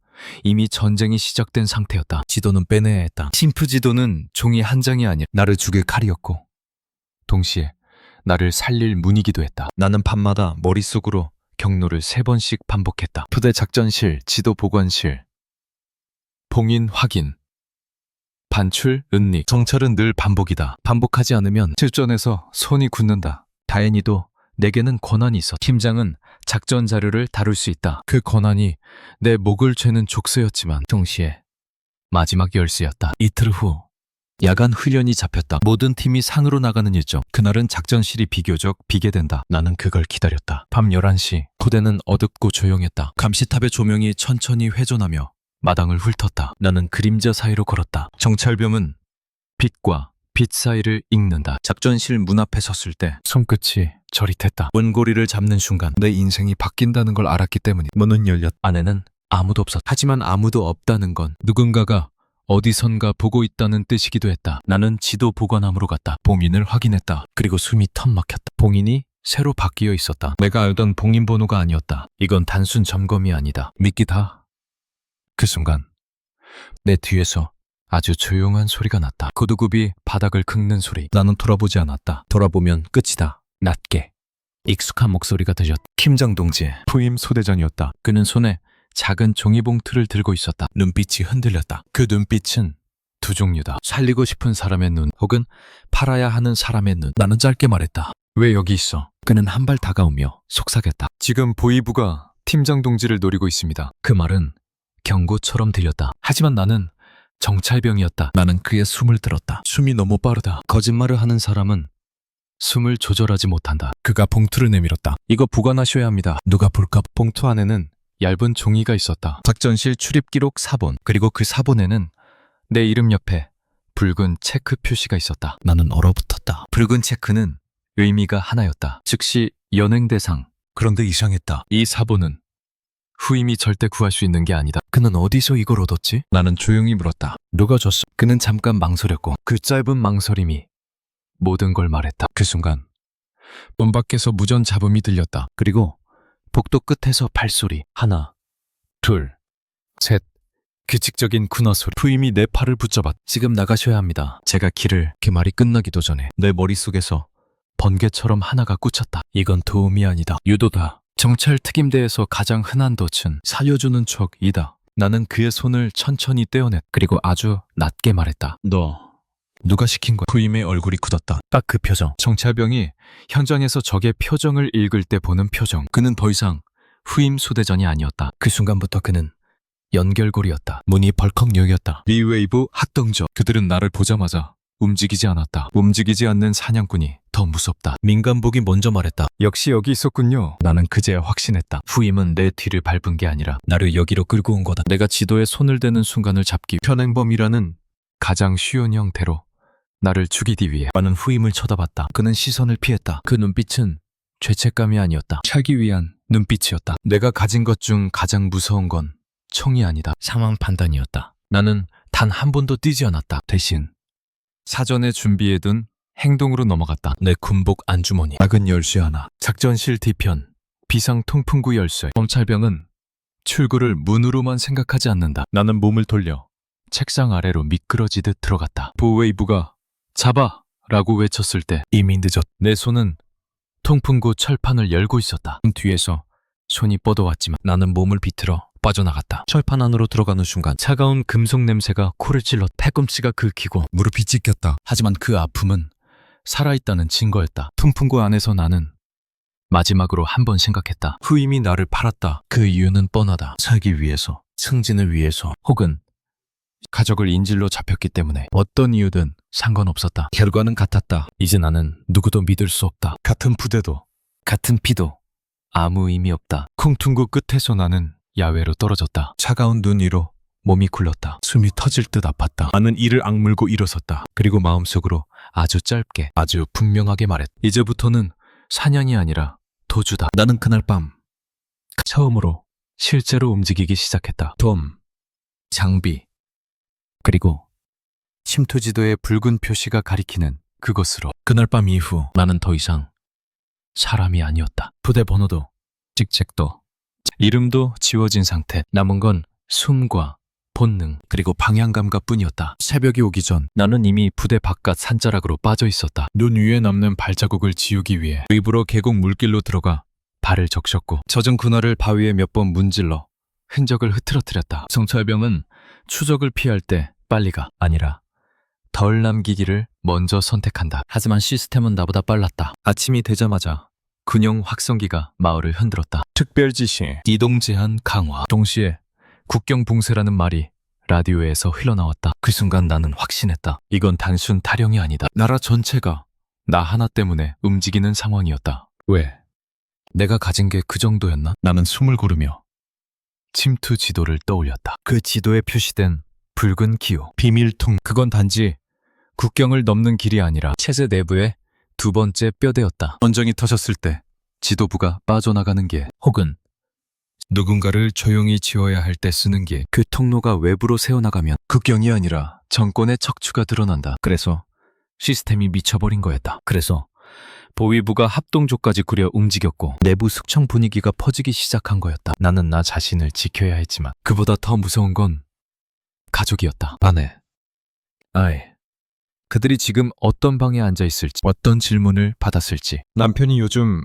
이미 전쟁이 시작된 상태였다. 지도는 빼내야 했다. 심프 지도는 종이 한 장이 아니라 나를 죽일 칼이었고 동시에 나를 살릴 문이기도 했다. 나는 밤마다 머릿속으로 경로를 3번씩 반복했다. 부대 작전실, 지도 보관실, 봉인 확인, 반출, 은닉. 정찰은 늘 반복이다. 반복하지 않으면 실전에서 손이 굳는다. 다행히도 내게는 권한이 있어. 팀장은 작전 자료를 다룰 수 있다. 그 권한이 내 목을 죄는 족쇄였지만 동시에 마지막 열쇠였다. 이틀 후 야간 훈련이 잡혔다. 모든 팀이 산으로 나가는 일정. 그날은 작전실이 비교적 비게 된다. 나는 그걸 기다렸다. 밤 11시 부대는 어둡고 조용했다. 감시탑의 조명이 천천히 회전하며 마당을 훑었다. 나는 그림자 사이로 걸었다. 정찰병은 빛과 빛 사이를 읽는다. 작전실 문 앞에 섰을 때 손끝이 저릿했다. 원고리를 잡는 순간 내 인생이 바뀐다는 걸 알았기 때문이다. 문은 열렸다. 안에는 아무도 없었다. 하지만 아무도 없다는 건 누군가가 어디선가 보고 있다는 뜻이기도 했다. 나는 지도 보관함으로 갔다. 봉인을 확인했다. 그리고 숨이 턱 막혔다. 봉인이 새로 바뀌어 있었다. 내가 알던 봉인 번호가 아니었다. 이건 단순 점검이 아니다. 믿기다. 그 순간 내 뒤에서 아주 조용한 소리가 났다. 구두굽이 바닥을 긁는 소리. 나는 돌아보지 않았다. 돌아보면 끝이다. 낮게 익숙한 목소리가 들렸다. 팀장 동지의 부임 소대장이었다. 그는 손에 작은 종이봉투를 들고 있었다. 눈빛이 흔들렸다. 그 눈빛은 두 종류다. 살리고 싶은 사람의 눈 혹은 팔아야 하는 사람의 눈. 나는 짧게 말했다. 왜 여기 있어? 그는 한 발 다가오며 속삭였다. 지금 보이부가 팀장 동지를 노리고 있습니다. 그 말은 경고처럼 들렸다. 하지만 나는 정찰병이었다. 나는 그의 숨을 들었다. 숨이 너무 빠르다. 거짓말을 하는 사람은 숨을 조절하지 못한다. 그가 봉투를 내밀었다. 이거 보관하셔야 합니다. 누가 볼까? 봉투 안에는 얇은 종이가 있었다. 작전실 출입 기록 4본. 그리고 그 4본에는 내 이름 옆에 붉은 체크 표시가 있었다. 나는 얼어붙었다. 붉은 체크는 의미가 하나였다. 즉시 연행 대상. 그런데 이상했다. 이 4본은 후임이 절대 구할 수 있는 게 아니다. 그는 어디서 이걸 얻었지? 나는 조용히 물었다. 누가 줬어? 그는 잠깐 망설였고 그 짧은 망설임이 모든 걸 말했다. 그 순간 문 밖에서 무전 잡음이 들렸다. 그리고 복도 끝에서 발소리. 하나, 둘, 셋. 규칙적인 군화 소리. 후임이 내 팔을 붙잡았다. 지금 나가셔야 합니다. 제가 길을. 그 말이 끝나기도 전에 내 머릿속에서 번개처럼 하나가 꽂혔다. 이건 도움이 아니다. 유도다. 정찰 특임대에서 가장 흔한 덫은 살려주는 척이다. 나는 그의 손을 천천히 떼어냈. 그리고 아주 낮게 말했다. 너 누가 시킨 거야? 후임의 얼굴이 굳었다. 딱 그 표정. 정찰병이 현장에서 적의 표정을 읽을 때 보는 표정. 그는 더 이상 후임 소대장이 아니었다. 그 순간부터 그는 연결고리였다. 문이 벌컥 열렸다. 리웨이브 학동적. 그들은 나를 보자마자 움직이지 않았다. 움직이지 않는 사냥꾼이 더 무섭다. 민간복이 먼저 말했다. 역시 여기 있었군요. 나는 그제야 확신했다. 후임은 내 뒤를 밟은 게 아니라 나를 여기로 끌고 온 거다. 내가 지도에 손을 대는 순간을 잡기 현행범이라는 가장 쉬운 형태로 나를 죽이기 위해 나는 후임을 쳐다봤다. 그는 시선을 피했다. 그 눈빛은 죄책감이 아니었다. 차기 위한 눈빛이었다. 내가 가진 것 중 가장 무서운 건 총이 아니다. 상황 판단이었다. 나는 단 한 번도 뛰지 않았다. 대신 사전에 준비해둔 행동으로 넘어갔다. 내 군복 안주머니, 작은 열쇠 하나, 작전실 뒤편, 비상 통풍구 열쇠. 검찰병은 출구를 문으로만 생각하지 않는다. 나는 몸을 돌려 책상 아래로 미끄러지듯 들어갔다. 보웨이브가 잡아! 라고 외쳤을 때 이미 늦었. 내 손은 통풍구 철판을 열고 있었다. 뒤에서 손이 뻗어왔지만 나는 몸을 비틀어 빠져나갔다. 철판 안으로 들어가는 순간 차가운 금속 냄새가 코를 찔렀. 팔꿈치가 긁히고 무릎이 찢겼다. 하지만 그 아픔은 살아있다는 증거였다. 통풍구 안에서 나는 마지막으로 한 번 생각했다. 후임이 나를 팔았다. 그 이유는 뻔하다. 살기 위해서, 승진을 위해서, 혹은 가족을 인질로 잡혔기 때문에. 어떤 이유든 상관없었다. 결과는 같았다. 이제 나는 누구도 믿을 수 없다. 같은 부대도, 같은 피도 아무 의미 없다. 콩퉁구 끝에서 나는 야외로 떨어졌다. 차가운 눈 위로 몸이 굴렀다. 숨이 터질 듯 아팠다. 나는 이를 악물고 일어섰다. 그리고 마음속으로 아주 짧게, 아주 분명하게 말했다. 이제부터는 사냥이 아니라 도주다. 나는 그날 밤 처음으로 실제로 움직이기 시작했다. 돔, 장비, 그리고 침투지도의 붉은 표시가 가리키는 그곳으로. 그날 밤 이후 나는 더 이상 사람이 아니었다. 부대 번호도, 직책도, 이름도 지워진 상태. 남은 건 숨과 본능, 그리고 방향감각 뿐이었다. 새벽이 오기 전 나는 이미 부대 바깥 산자락으로 빠져 있었다. 눈 위에 남는 발자국을 지우기 위해 일부러 계곡 물길로 들어가 발을 적셨고 젖은 군화를 바위에 몇 번 문질러 흔적을 흐트러뜨렸다. 성철병은 추적을 피할 때 빨리가 아니라 덜 남기기를 먼저 선택한다. 하지만 시스템은 나보다 빨랐다. 아침이 되자마자 군용 확성기가 마을을 흔들었다. 특별 지시, 이동 제한 강화. 동시에 국경 봉쇄라는 말이 라디오에서 흘러나왔다. 그 순간 나는 확신했다. 이건 단순 타령이 아니다. 나라 전체가 나 하나 때문에 움직이는 상황이었다. 왜? 내가 가진 게 그 정도였나? 나는 숨을 고르며 침투 지도를 떠올렸다. 그 지도에 표시된 붉은 기호, 비밀통. 그건 단지 국경을 넘는 길이 아니라 체제 내부의 두 번째 뼈대였다. 전쟁이 터졌을 때 지도부가 빠져나가는 길, 혹은 누군가를 조용히 지워야 할 때 쓰는 길. 그 통로가 외부로 새어나가면 국경이 아니라 정권의 척추가 드러난다. 그래서 시스템이 미쳐버린 거였다. 그래서 보위부가 합동조까지 꾸려 움직였고 내부 숙청 분위기가 퍼지기 시작한 거였다. 나는 나 자신을 지켜야 했지만 그보다 더 무서운 건 가족이었다. 아내, 아이, 그들이 지금 어떤 방에 앉아 있을지, 어떤 질문을 받았을지. 남편이 요즘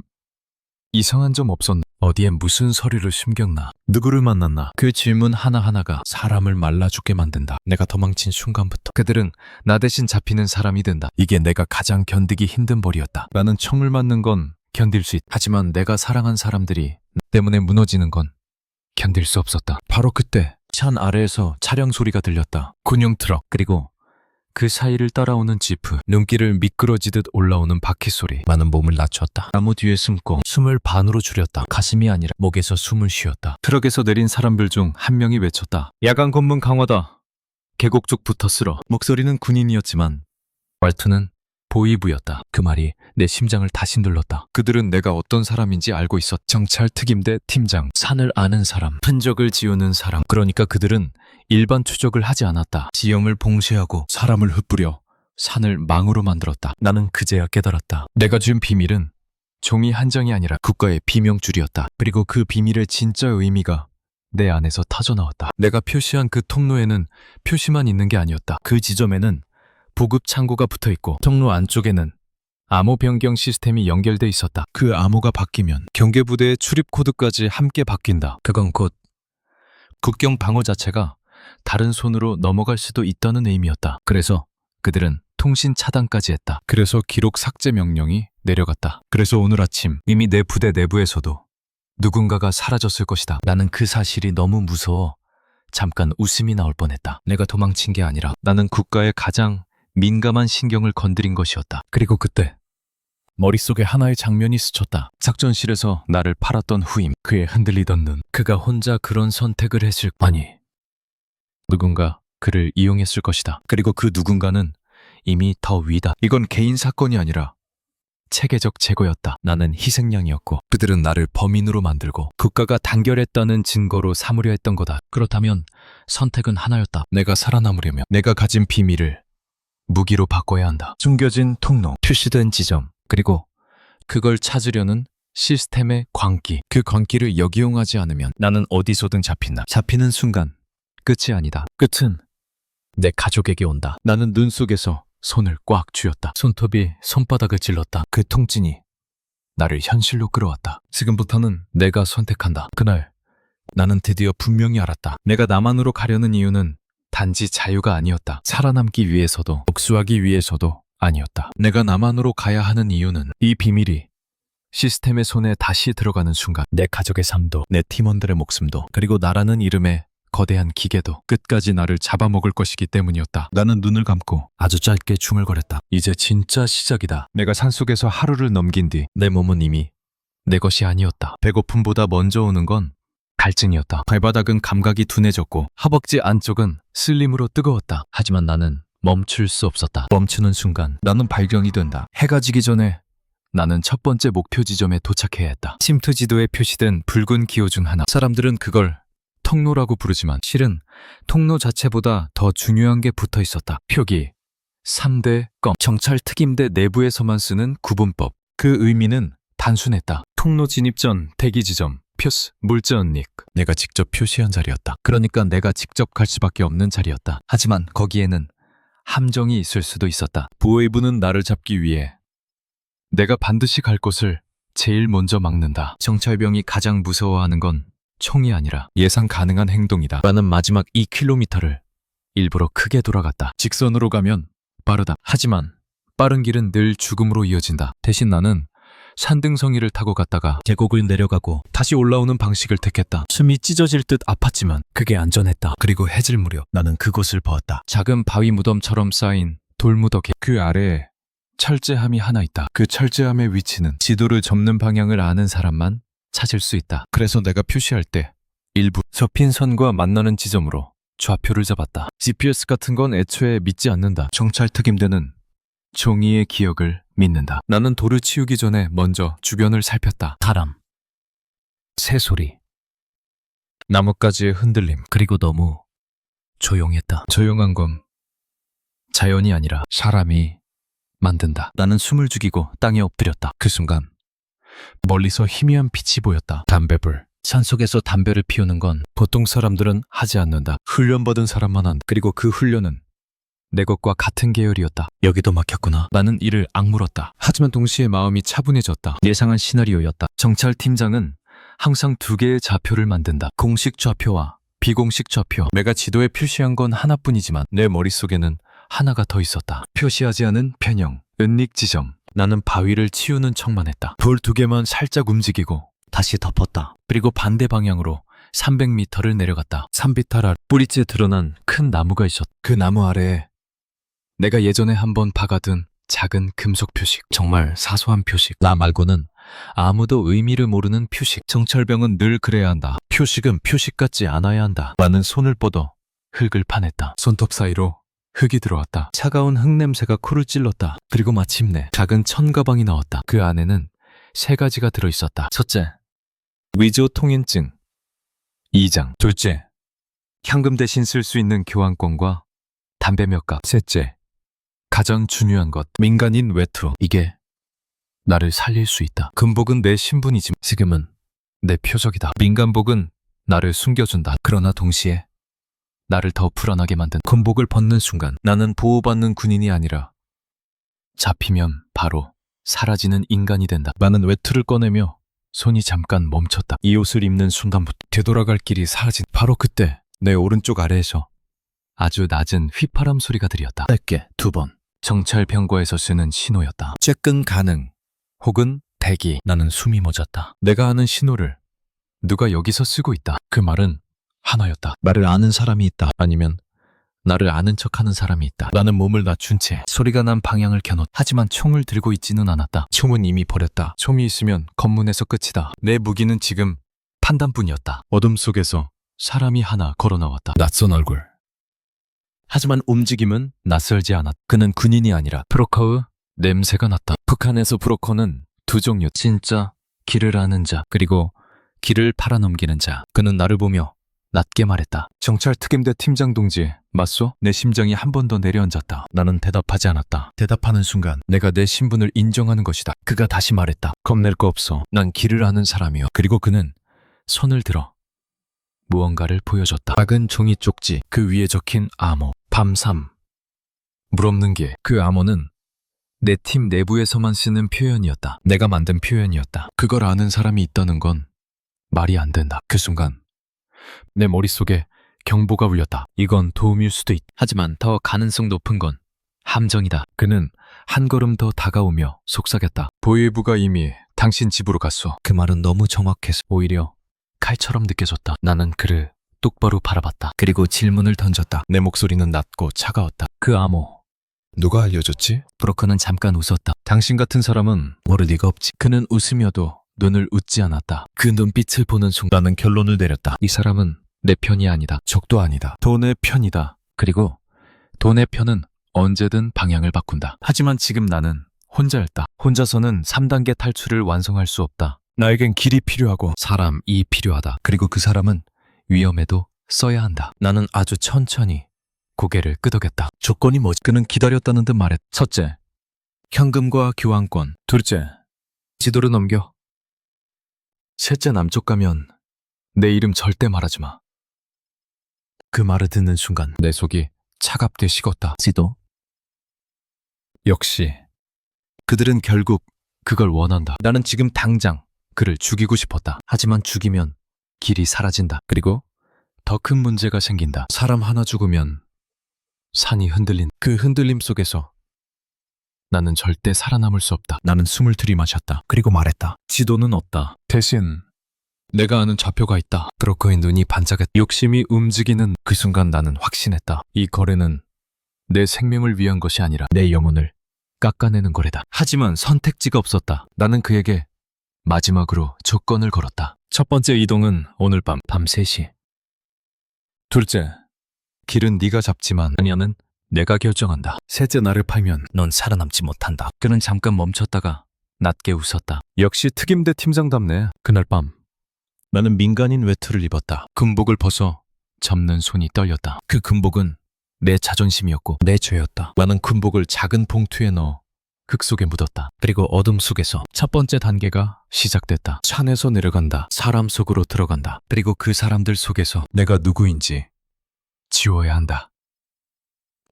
이상한 점 없었나? 어디에 무슨 서류를 숨겼나? 누구를 만났나? 그 질문 하나하나가 사람을 말라 죽게 만든다. 내가 도망친 순간부터 그들은 나 대신 잡히는 사람이 된다. 이게 내가 가장 견디기 힘든 벌이었다. 나는 총을 맞는 건 견딜 수 있다. 하지만 내가 사랑한 사람들이 나 때문에 무너지는 건 견딜 수 없었다. 바로 그때 산 아래에서 차량 소리가 들렸다. 군용 트럭, 그리고 그 사이를 따라오는 지프, 눈길을 미끄러지듯 올라오는 바퀴 소리. 나는 몸을 낮췄다. 나무 뒤에 숨고 숨을 반으로 줄였다. 가슴이 아니라 목에서 숨을 쉬었다. 트럭에서 내린 사람들 중 한 명이 외쳤다. 야간 검문 강화다. 계곡 쪽부터 쓸어. 목소리는 군인이었지만 말투는 보위부였다. 그 말이 내 심장을 다시 눌렀다. 그들은 내가 어떤 사람인지 알고 있었. 정찰 특임대 팀장, 산을 아는 사람, 흔적을 지우는 사람. 그러니까 그들은 일반 추적을 하지 않았다. 지형을 봉쇄하고 사람을 흩뿌려 산을 망으로 만들었다. 나는 그제야 깨달았다. 내가 준 비밀은 종이 한 장이 아니라 국가의 비명줄이었다. 그리고 그 비밀의 진짜 의미가 내 안에서 터져나왔다. 내가 표시한 그 통로에는 표시만 있는 게 아니었다. 그 지점에는 보급 창고가 붙어있고 통로 안쪽에는 암호 변경 시스템이 연결돼 있었다. 그 암호가 바뀌면 경계부대의 출입 코드까지 함께 바뀐다. 그건 곧 국경 방어 자체가 다른 손으로 넘어갈 수도 있다는 의미였다. 그래서 그들은 통신 차단까지 했다. 그래서 기록 삭제 명령이 내려갔다. 그래서 오늘 아침 이미 내 부대 내부에서도 누군가가 사라졌을 것이다. 나는 그 사실이 너무 무서워 잠깐 웃음이 나올 뻔했다. 내가 도망친 게 아니라 나는 국가의 가장 민감한 신경을 건드린 것이었다. 그리고 그때 머릿속에 하나의 장면이 스쳤다. 작전실에서 나를 팔았던 후임, 그의 흔들리던 눈. 그가 혼자 그런 선택을 했을, 아니, 누군가 그를 이용했을 것이다. 그리고 그 누군가는 이미 더 위다. 이건 개인 사건이 아니라 체계적 제거였다. 나는 희생양이었고 그들은 나를 범인으로 만들고 국가가 단결했다는 증거로 삼으려 했던 거다. 그렇다면 선택은 하나였다. 내가 살아남으려면 내가 가진 비밀을 무기로 바꿔야 한다. 숨겨진 통로, 표시된 지점, 그리고 그걸 찾으려는 시스템의 광기. 그 광기를 역이용하지 않으면 나는 어디서든 잡힌다. 잡히는 순간 끝이 아니다. 끝은 내 가족에게 온다. 나는 눈 속에서 손을 꽉 쥐었다. 손톱이 손바닥을 찔렀다. 그 통증이 나를 현실로 끌어왔다. 지금부터는 내가 선택한다. 그날 나는 드디어 분명히 알았다. 내가 남한으로 가려는 이유는 단지 자유가 아니었다. 살아남기 위해서도 복수하기 위해서도 아니었다. 내가 남한으로 가야 하는 이유는 이 비밀이 시스템의 손에 다시 들어가는 순간 내 가족의 삶도 내 팀원들의 목숨도 그리고 나라는 이름의 거대한 기계도 끝까지 나를 잡아먹을 것이기 때문이었다. 나는 눈을 감고 아주 짧게 중얼거렸다. 이제 진짜 시작이다. 내가 산속에서 하루를 넘긴 뒤 내 몸은 이미 내 것이 아니었다. 배고픔보다 먼저 오는 건 갈증이었다. 발바닥은 감각이 둔해졌고 허벅지 안쪽은 슬림으로 뜨거웠다. 하지만 나는 멈출 수 없었다. 멈추는 순간 나는 발견이 된다. 해가 지기 전에 나는 첫 번째 목표 지점에 도착해야 했다. 침투 지도에 표시된 붉은 기호 중 하나. 사람들은 그걸 통로라고 부르지만 실은 통로 자체보다 더 중요한 게 붙어 있었다. 표기 3대 껌. 정찰 특임대 내부에서만 쓰는 구분법. 그 의미는 단순했다. 통로 진입 전 대기 지점, 표스, 물전 닉. 내가 직접 표시한 자리였다. 그러니까 내가 직접 갈 수밖에 없는 자리였다. 하지만 거기에는 함정이 있을 수도 있었다. 보호의부는 나를 잡기 위해 내가 반드시 갈 곳을 제일 먼저 막는다. 정찰병이 가장 무서워하는 건 총이 아니라 예상 가능한 행동이다. 나는 마지막 2km를 일부러 크게 돌아갔다. 직선으로 가면 빠르다. 하지만 빠른 길은 늘 죽음으로 이어진다. 대신 나는 산등성이를 타고 갔다가 계곡을 내려가고 다시 올라오는 방식을 택했다. 숨이 찢어질 듯 아팠지만 그게 안전했다. 그리고 해질 무렵 나는 그곳을 보았다. 작은 바위 무덤처럼 쌓인 돌무더기. 그 아래에 철제함이 하나 있다. 그 철제함의 위치는 지도를 접는 방향을 아는 사람만 찾을 수 있다. 그래서 내가 표시할 때 일부 접힌 선과 만나는 지점으로 좌표를 잡았다. GPS 같은 건 애초에 믿지 않는다. 정찰 특임대는 종이의 기억을 믿는다. 나는 돌을 치우기 전에 먼저 주변을 살폈다. 바람, 새소리, 나뭇가지의 흔들림, 그리고 너무 조용했다. 조용한 건 자연이 아니라 사람이 만든다. 나는 숨을 죽이고 땅에 엎드렸다. 그 순간 멀리서 희미한 빛이 보였다. 담배불. 산속에서 담배를 피우는 건 보통 사람들은 하지 않는다. 훈련받은 사람만 한다. 그리고 그 훈련은 내 것과 같은 계열이었다. 여기도 막혔구나. 나는 이를 악물었다. 하지만 동시에 마음이 차분해졌다. 예상한 시나리오였다. 정찰팀장은 항상 두 개의 좌표를 만든다. 공식 좌표와 비공식 좌표. 내가 지도에 표시한 건 하나뿐이지만 내 머릿속에는 하나가 더 있었다. 표시하지 않은 편형, 은닉 지점. 나는 바위를 치우는 척만 했다. 돌 두 개만 살짝 움직이고 다시 덮었다. 그리고 반대 방향으로 300m를 내려갔다. 산비탈 아래 뿌리째 드러난 큰 나무가 있었다. 그 나무 아래에 내가 예전에 한번 박아둔 작은 금속 표식. 정말 사소한 표식. 나 말고는 아무도 의미를 모르는 표식. 정찰병은 늘 그래야 한다. 표식은 표식 같지 않아야 한다. 나는 손을 뻗어 흙을 파냈다. 손톱 사이로 흙이 들어왔다. 차가운 흙 냄새가 코를 찔렀다. 그리고 마침내 작은 천 가방이 나왔다. 그 안에는 3가지가 들어있었다. 첫째, 위조 통행증 2장. 둘째, 현금 대신 쓸 수 있는 교환권과 담배 몇 갑. 셋째, 가장 중요한 것, 민간인 외투. 이게 나를 살릴 수 있다. 금복은 내 신분이지만 지금은 내 표적이다. 민간복은 나를 숨겨준다. 그러나 동시에 나를 더 불안하게 만든 군복을 벗는 순간 나는 보호받는 군인이 아니라 잡히면 바로 사라지는 인간이 된다. 나는 외투를 꺼내며 손이 잠깐 멈췄다. 이 옷을 입는 순간부터 되돌아갈 길이 사라진. 바로 그때 내 오른쪽 아래에서 아주 낮은 휘파람 소리가 들렸다. 짧게 2번. 정찰 병과에서 쓰는 신호였다. 쬐끔 가능 혹은 대기. 나는 숨이 멎었다. 내가 아는 신호를 누가 여기서 쓰고 있다. 그 말은 하나였다. 말을 아는 사람이 있다. 아니면 나를 아는 척하는 사람이 있다. 나는 몸을 낮춘 채 소리가 난 방향을 겨눴다. 하지만 총을 들고 있지는 않았다. 총은 이미 버렸다. 총이 있으면 검문에서 끝이다. 내 무기는 지금 판단뿐이었다. 어둠 속에서 사람이 하나 걸어 나왔다. 낯선 얼굴. 하지만 움직임은 낯설지 않았다. 그는 군인이 아니라 브로커의 냄새가 났다. 북한에서 브로커는 두 종류. 진짜 길을 아는 자, 그리고 길을 팔아넘기는 자. 그는 나를 보며 낮게 말했다. 경찰 특임대 팀장 동지, 맞소? 내 심장이 한 번 더 내려앉았다. 나는 대답하지 않았다. 대답하는 순간 내가 내 신분을 인정하는 것이다. 그가 다시 말했다. 겁낼 거 없어. 난 길을 아는 사람이요. 그리고 그는 손을 들어 무언가를 보여줬다. 작은 종이 쪽지, 그 위에 적힌 암호. 밤3. 물 없는 게. 그 암호는 내 팀 내부에서만 쓰는 표현이었다. 내가 만든 표현이었다. 그걸 아는 사람이 있다는 건 말이 안 된다. 그 순간 내 머릿속에 경보가 울렸다. 이건 도움일 수도 있다. 하지만 더 가능성 높은 건 함정이다. 그는 한 걸음 더 다가오며 속삭였다. 보위부가 이미 당신 집으로 갔소. 그 말은 너무 정확해서 오히려 칼처럼 느껴졌다. 나는 그를 똑바로 바라봤다. 그리고 질문을 던졌다. 내 목소리는 낮고 차가웠다. 그 암호 누가 알려줬지? 브로커는 잠깐 웃었다. 당신 같은 사람은 모를 리가 없지. 그는 웃으며도 눈을 웃지 않았다. 그 눈빛을 보는 순간 나는 결론을 내렸다. 이 사람은 내 편이 아니다. 적도 아니다. 돈의 편이다. 그리고 돈의 편은 언제든 방향을 바꾼다. 하지만 지금 나는 혼자였다. 혼자서는 3단계 탈출을 완성할 수 없다. 나에겐 길이 필요하고 사람이 필요하다. 그리고 그 사람은 위험에도 써야 한다. 나는 아주 천천히 고개를 끄덕였다. 조건이 뭐지? 그는 기다렸다는 듯 말했다. 첫째, 현금과 교환권. 둘째, 지도를 넘겨. 셋째, 남쪽 가면 내 이름 절대 말하지 마. 그 말을 듣는 순간 내 속이 차갑게 식었다. 지도? 역시 그들은 결국 그걸 원한다. 나는 지금 당장 그를 죽이고 싶었다. 하지만 죽이면 길이 사라진다. 그리고 더 큰 문제가 생긴다. 사람 하나 죽으면 산이 흔들린 그 흔들림 속에서 나는 절대 살아남을 수 없다. 나는 숨을 들이마셨다. 그리고 말했다. 지도는 없다. 대신 내가 아는 좌표가 있다. 브로커의 눈이 반짝였다. 욕심이 움직이는 그 순간 나는 확신했다. 이 거래는 내 생명을 위한 것이 아니라 내 영혼을 깎아내는 거래다. 하지만 선택지가 없었다. 나는 그에게 마지막으로 조건을 걸었다. 첫 번째 이동은 오늘 밤 3시. 둘째, 길은 네가 잡지만 아니야는 내가 결정한다. 셋째, 나를 팔면 넌 살아남지 못한다. 그는 잠깐 멈췄다가 낮게 웃었다. 역시 특임대 팀장답네. 그날 밤 나는 민간인 외투를 입었다. 군복을 벗어 접는 손이 떨렸다. 그 군복은 내 자존심이었고 내 죄였다. 나는 군복을 작은 봉투에 넣어 흙 속에 묻었다. 그리고 어둠 속에서 첫 번째 단계가 시작됐다. 산에서 내려간다. 사람 속으로 들어간다. 그리고 그 사람들 속에서 내가 누구인지 지워야 한다.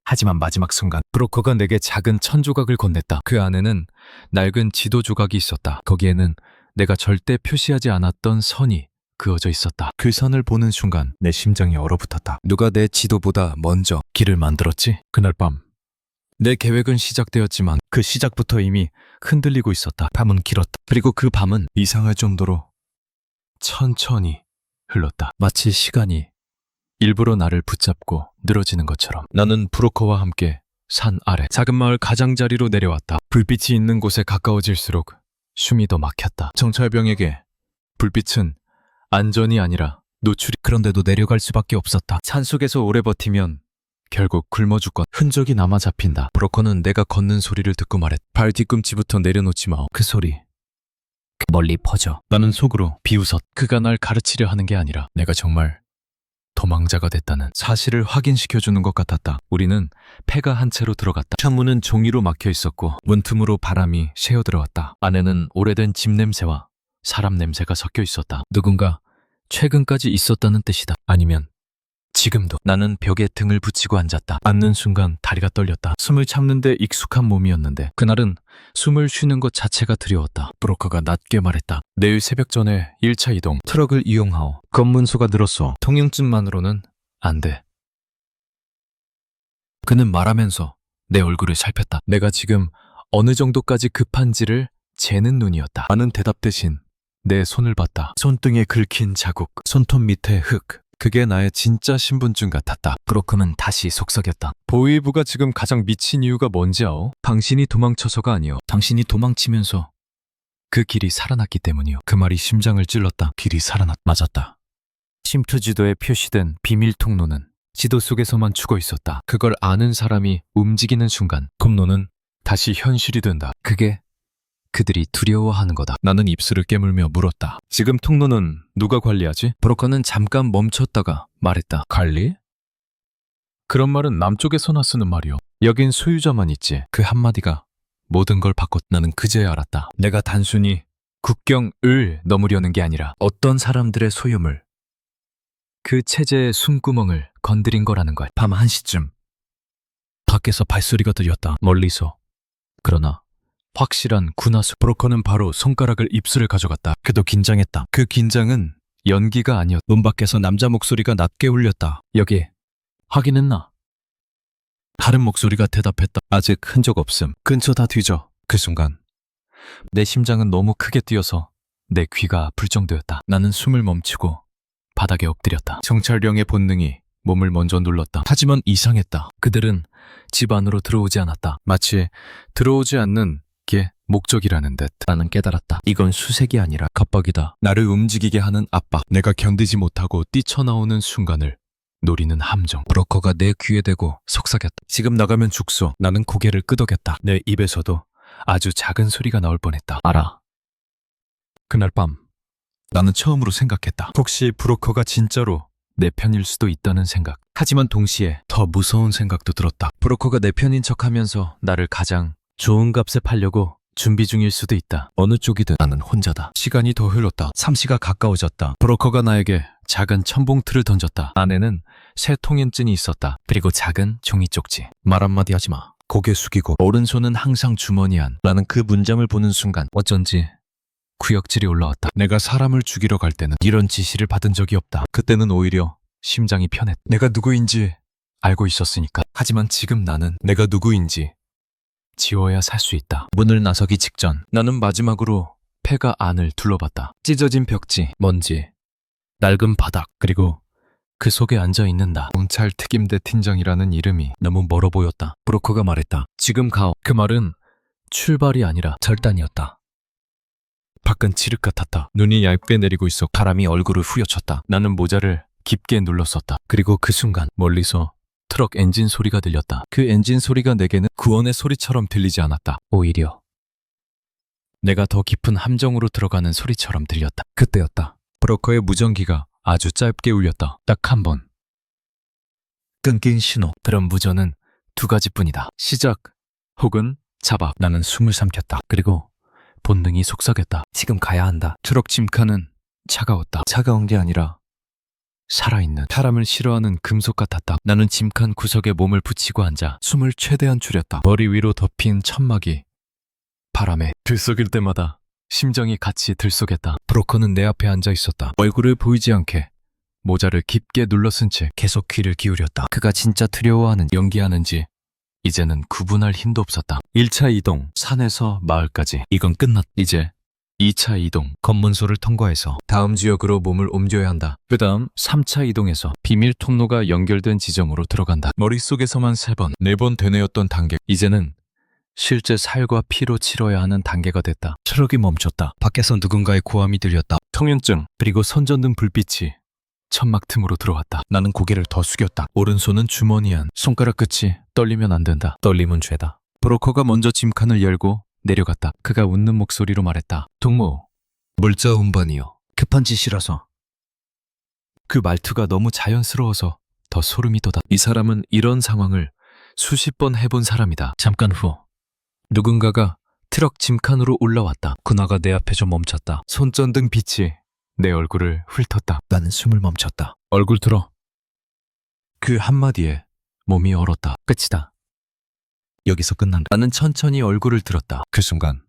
하지만 마지막 순간 브로커가 내게 작은 천조각을 건넸다. 그 안에는 낡은 지도 조각이 있었다. 거기에는 내가 절대 표시하지 않았던 선이 그어져 있었다. 그 선을 보는 순간 내 심장이 얼어붙었다. 누가 내 지도보다 먼저 길을 만들었지? 그날 밤 내 계획은 시작되었지만 그 시작부터 이미 흔들리고 있었다. 밤은 길었다. 그리고 그 밤은 이상할 정도로 천천히 흘렀다. 마치 시간이 일부러 나를 붙잡고 늘어지는 것처럼. 나는 브로커와 함께 산 아래 작은 마을 가장자리로 내려왔다. 불빛이 있는 곳에 가까워질수록 숨이 더 막혔다. 정찰병에게 불빛은 안전이 아니라 노출이. 그런데도 내려갈 수밖에 없었다. 산속에서 오래 버티면 결국 굶어 죽건 흔적이 남아 잡힌다. 브로커는 내가 걷는 소리를 듣고 말했다. 발 뒤꿈치부터 내려놓지 마. 그 소리 멀리 퍼져. 나는 속으로 비웃었다. 그가 날 가르치려 하는 게 아니라 내가 정말 도망자가 됐다는 사실을 확인시켜주는 것 같았다. 우리는 폐가 한 채로 들어갔다. 창문은 종이로 막혀 있었고 문틈으로 바람이 새어들어왔다. 안에는 오래된 집 냄새와 사람 냄새가 섞여 있었다. 누군가 최근까지 있었다는 뜻이다. 아니면 지금도. 나는 벽에 등을 붙이고 앉았다. 앉는 순간 다리가 떨렸다. 숨을 참는데 익숙한 몸이었는데 그날은 숨을 쉬는 것 자체가 두려웠다. 브로커가 낮게 말했다. 내일 새벽 전에 1차 이동. 트럭을 이용하오. 검문소가 늘었어. 통행증만으로는 안 돼. 그는 말하면서 내 얼굴을 살폈다. 내가 지금 어느 정도까지 급한지를 재는 눈이었다. 나는 대답 대신 내 손을 봤다. 손등에 긁힌 자국, 손톱 밑에 흙, 그게 나의 진짜 신분증 같았다. 브로커는 다시 속삭였다. 보위부가 지금 가장 미친 이유가 뭔지 아오? 당신이 도망쳐서가 아니오. 당신이 도망치면서 그 길이 살아났기 때문이오. 그 말이 심장을 찔렀다. 길이 맞았다. 침투 지도에 표시된 비밀 통로는 지도 속에서만 죽어 있었다. 그걸 아는 사람이 움직이는 순간 검로는 다시 현실이 된다. 그게 그들이 두려워하는 거다. 나는 입술을 깨물며 물었다. 지금 통로는 누가 관리하지? 브로커는 잠깐 멈췄다가 말했다. 관리? 그런 말은 남쪽에서나 쓰는 말이오. 여긴 소유자만 있지. 그 한마디가 모든 걸 바꿨. 나는 그제야 알았다. 내가 단순히 국경을 넘으려는 게 아니라 어떤 사람들의 소유물, 그 체제의 숨구멍을 건드린 거라는 걸. 밤 1시쯤 밖에서 발소리가 들렸다. 멀리서. 그러나 확실한 군화수. 브로커는 바로 손가락을 입술에 가져갔다. 그도 긴장했다. 그 긴장은 연기가 아니었다. 문 밖에서 남자 목소리가 낮게 울렸다. 여기 확인했나? 다른 목소리가 대답했다. 아직 흔적 없음. 근처 다 뒤져. 그 순간 내 심장은 너무 크게 뛰어서 내 귀가 아플 정도였다. 나는 숨을 멈추고 바닥에 엎드렸다. 정찰병의 본능이 몸을 먼저 눌렀다. 하지만 이상했다. 그들은 집 안으로 들어오지 않았다. 마치 들어오지 않는 게 목적이라는 듯. 나는 깨달았다. 이건 수색이 아니라 갑박이다. 나를 움직이게 하는 압박. 내가 견디지 못하고 뛰쳐나오는 순간을 노리는 함정. 브로커가 내 귀에 대고 속삭였다. 지금 나가면 죽소. 나는 고개를 끄덕였다. 내 입에서도 아주 작은 소리가 나올 뻔했다. 알아. 그날 밤 나는 처음으로 생각했다. 혹시 브로커가 진짜로 내 편일 수도 있다는 생각. 하지만 동시에 더 무서운 생각도 들었다. 브로커가 내 편인 척하면서 나를 가장 좋은 값에 팔려고 준비 중일 수도 있다. 어느 쪽이든 나는 혼자다. 시간이 더 흘렀다. 3시가 가까워졌다. 브로커가 나에게 작은 첨봉틀을 던졌다. 안에는 새 통행증이 있었다. 그리고 작은 종이 쪽지. 말 한마디 하지 마. 고개 숙이고 오른손은 항상 주머니 안. 나는 그 문장을 보는 순간 어쩐지 구역질이 올라왔다. 내가 사람을 죽이러 갈 때는 이런 지시를 받은 적이 없다. 그때는 오히려 심장이 편했다. 내가 누구인지 알고 있었으니까. 하지만 지금 나는 내가 누구인지 지워야 살 수 있다. 문을 나서기 직전 나는 마지막으로 폐가 안을 둘러봤다. 찢어진 벽지, 먼지, 낡은 바닥, 그리고 그 속에 앉아있는 나. 경찰 특임대 팀장이라는 이름이 너무 멀어 보였다. 브로커가 말했다. 지금 가오. 그 말은 출발이 아니라 절단이었다. 밖은 칠흑 같았다. 눈이 얇게 내리고 있어 바람이 얼굴을 후려쳤다. 나는 모자를 깊게 눌렀었다. 그리고 그 순간 멀리서 트럭 엔진 소리가 들렸다. 그 엔진 소리가 내게는 구원의 소리처럼 들리지 않았다. 오히려 내가 더 깊은 함정으로 들어가는 소리처럼 들렸다. 그때였다. 브로커의 무전기가 아주 짧게 울렸다. 딱 한 번. 끊긴 신호. 그런 무전은 두 가지뿐이다. 시작 혹은 자박. 나는 숨을 삼켰다. 그리고 본능이 속삭였다. 지금 가야 한다. 트럭 짐칸은 차가웠다. 차가운 게 아니라 살아있는, 사람을 싫어하는 금속 같았다. 나는 짐칸 구석에 몸을 붙이고 앉아 숨을 최대한 줄였다. 머리 위로 덮인 천막이 바람에 들썩일 때마다 심장이 같이 들썩였다. 브로커는 내 앞에 앉아 있었다. 얼굴을 보이지 않게 모자를 깊게 눌러 쓴 채 계속 귀를 기울였다. 그가 진짜 두려워하는 연기하는지 이제는 구분할 힘도 없었다. 1차 이동, 산에서 마을까지. 이건 끝났다. 이제 2차 이동, 검문소를 통과해서 다음 지역으로 몸을 옮겨야 한다. 그 다음 3차 이동해서 비밀 통로가 연결된 지점으로 들어간다. 머릿속에서만 3번, 4번 되뇌었던 단계. 이제는 실제 살과 피로 치러야 하는 단계가 됐다. 트럭이 멈췄다. 밖에서 누군가의 고함이 들렸다. 통행증, 그리고 선전등 불빛이 천막 틈으로 들어왔다. 나는 고개를 더 숙였다. 오른손은 주머니 안. 손가락 끝이 떨리면 안 된다. 떨림은 죄다. 브로커가 먼저 짐칸을 열고 내려갔다. 그가 웃는 목소리로 말했다. 동무, 물자 운반이요. 급한 짓이라서. 그 말투가 너무 자연스러워서 더 소름이 돋아. 이 사람은 이런 상황을 수십 번 해본 사람이다. 잠깐 후 누군가가 트럭 짐칸으로 올라왔다. 군화가 내 앞에 좀 멈췄다. 손전등 빛이 내 얼굴을 훑었다. 나는 숨을 멈췄다. 얼굴 들어. 그 한마디에 몸이 얼었다. 끝이다. 여기서 끝난다. 나는 천천히 얼굴을 들었다. 그 순간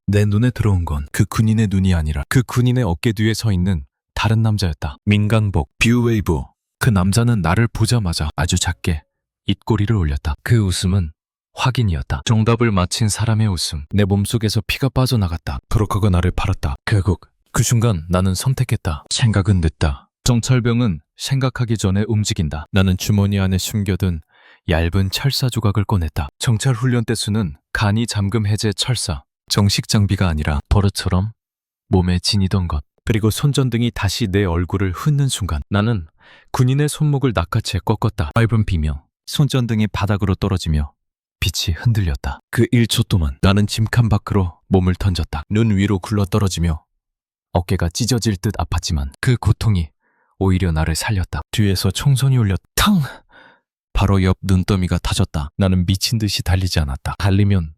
내 눈에 들어온 건 그 군인의 눈이 아니라 그 군인의 어깨 뒤에 서 있는 다른 남자였다. 민간복, 뷰웨이브. 그 남자는 나를 보자마자 아주 작게 입꼬리를 올렸다. 그 웃음은 확인이었다. 정답을 맞힌 사람의 웃음. 내 몸속에서 피가 빠져나갔다. 브로커가 나를 팔았다. 결국 그 순간 나는 선택했다. 생각은 늦다. 정찰병은 생각하기 전에 움직인다. 나는 주머니 안에 숨겨둔 얇은 철사 조각을 꺼냈다. 정찰 훈련 때 쓰는 간이 잠금 해제 철사. 정식 장비가 아니라 버릇처럼 몸에 지니던 것. 그리고 손전등이 다시 내 얼굴을 훑는 순간 나는 군인의 손목을 낚아채 꺾었다. 얇은 비명. 손전등이 바닥으로 떨어지며 빛이 흔들렸다. 그 1초 동안 나는 짐칸 밖으로 몸을 던졌다. 눈 위로 굴러떨어지며 어깨가 찢어질 듯 아팠지만 그 고통이 오히려 나를 살렸다. 뒤에서 총선이 울렸 탕! 바로 옆 눈더미가 타졌다. 나는 미친 듯이 달리지 않았다. 달리면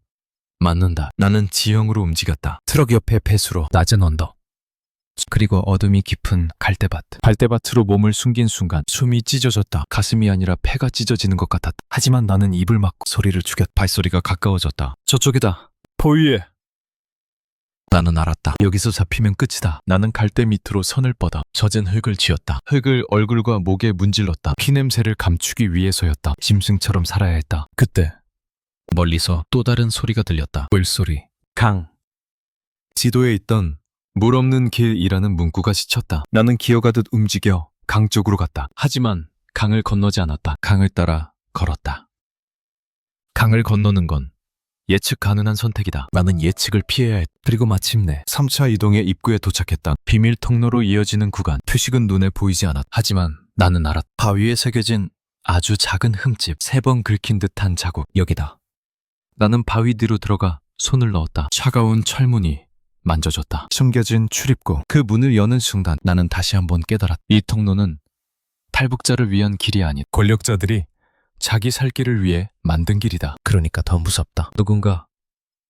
맞는다. 나는 지형으로 움직였다. 트럭 옆에 배수로 낮은 언덕. 그리고 어둠이 깊은 갈대밭. 갈대밭으로 몸을 숨긴 순간 숨이 찢어졌다. 가슴이 아니라 폐가 찢어지는 것 같았다. 하지만 나는 입을 막고 소리를 죽였다. 발소리가 가까워졌다. 저쪽이다. 포위해. 나는 알았다. 여기서 잡히면 끝이다. 나는 갈대 밑으로 선을 뻗어 젖은 흙을 쥐었다. 흙을 얼굴과 목에 문질렀다. 피냄새를 감추기 위해서였다. 짐승처럼 살아야 했다. 그때 멀리서 또 다른 소리가 들렸다. 물소리. 강. 지도에 있던 물 없는 길이라는 문구가 스쳤다. 나는 기어가듯 움직여 강 쪽으로 갔다. 하지만 강을 건너지 않았다. 강을 따라 걸었다. 강을 건너는 건 예측 가능한 선택이다. 나는 예측을 피해야 했다. 그리고 마침내 3차 이동의 입구에 도착했다. 비밀 통로로 이어지는 구간. 표식은 눈에 보이지 않았다. 하지만 나는 알았다. 바위에 새겨진 아주 작은 흠집. 3번 긁힌 듯한 자국. 여기다. 나는 바위 뒤로 들어가 손을 넣었다. 차가운 철문이 만져졌다. 숨겨진 출입구. 그 문을 여는 순간 나는 다시 한번 깨달았다. 이 통로는 탈북자를 위한 길이 아닌 권력자들이 자기 살 길을 위해 만든 길이다. 그러니까 더 무섭다. 누군가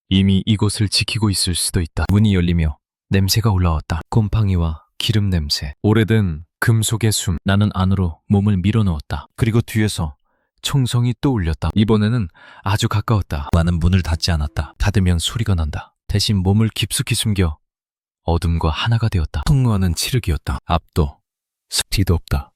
이미 이곳을 지키고 있을 수도 있다. 문이 열리며 냄새가 올라왔다. 곰팡이와 기름 냄새. 오래된 금속의 숨. 나는 안으로 몸을 밀어넣었다. 그리고 뒤에서 총성이 또 울렸다. 이번에는 아주 가까웠다. 나는 문을 닫지 않았다. 닫으면 소리가 난다. 대신 몸을 깊숙이 숨겨 어둠과 하나가 되었다. 통로 안은 칠흑이었다. 앞도 뒤도 없다.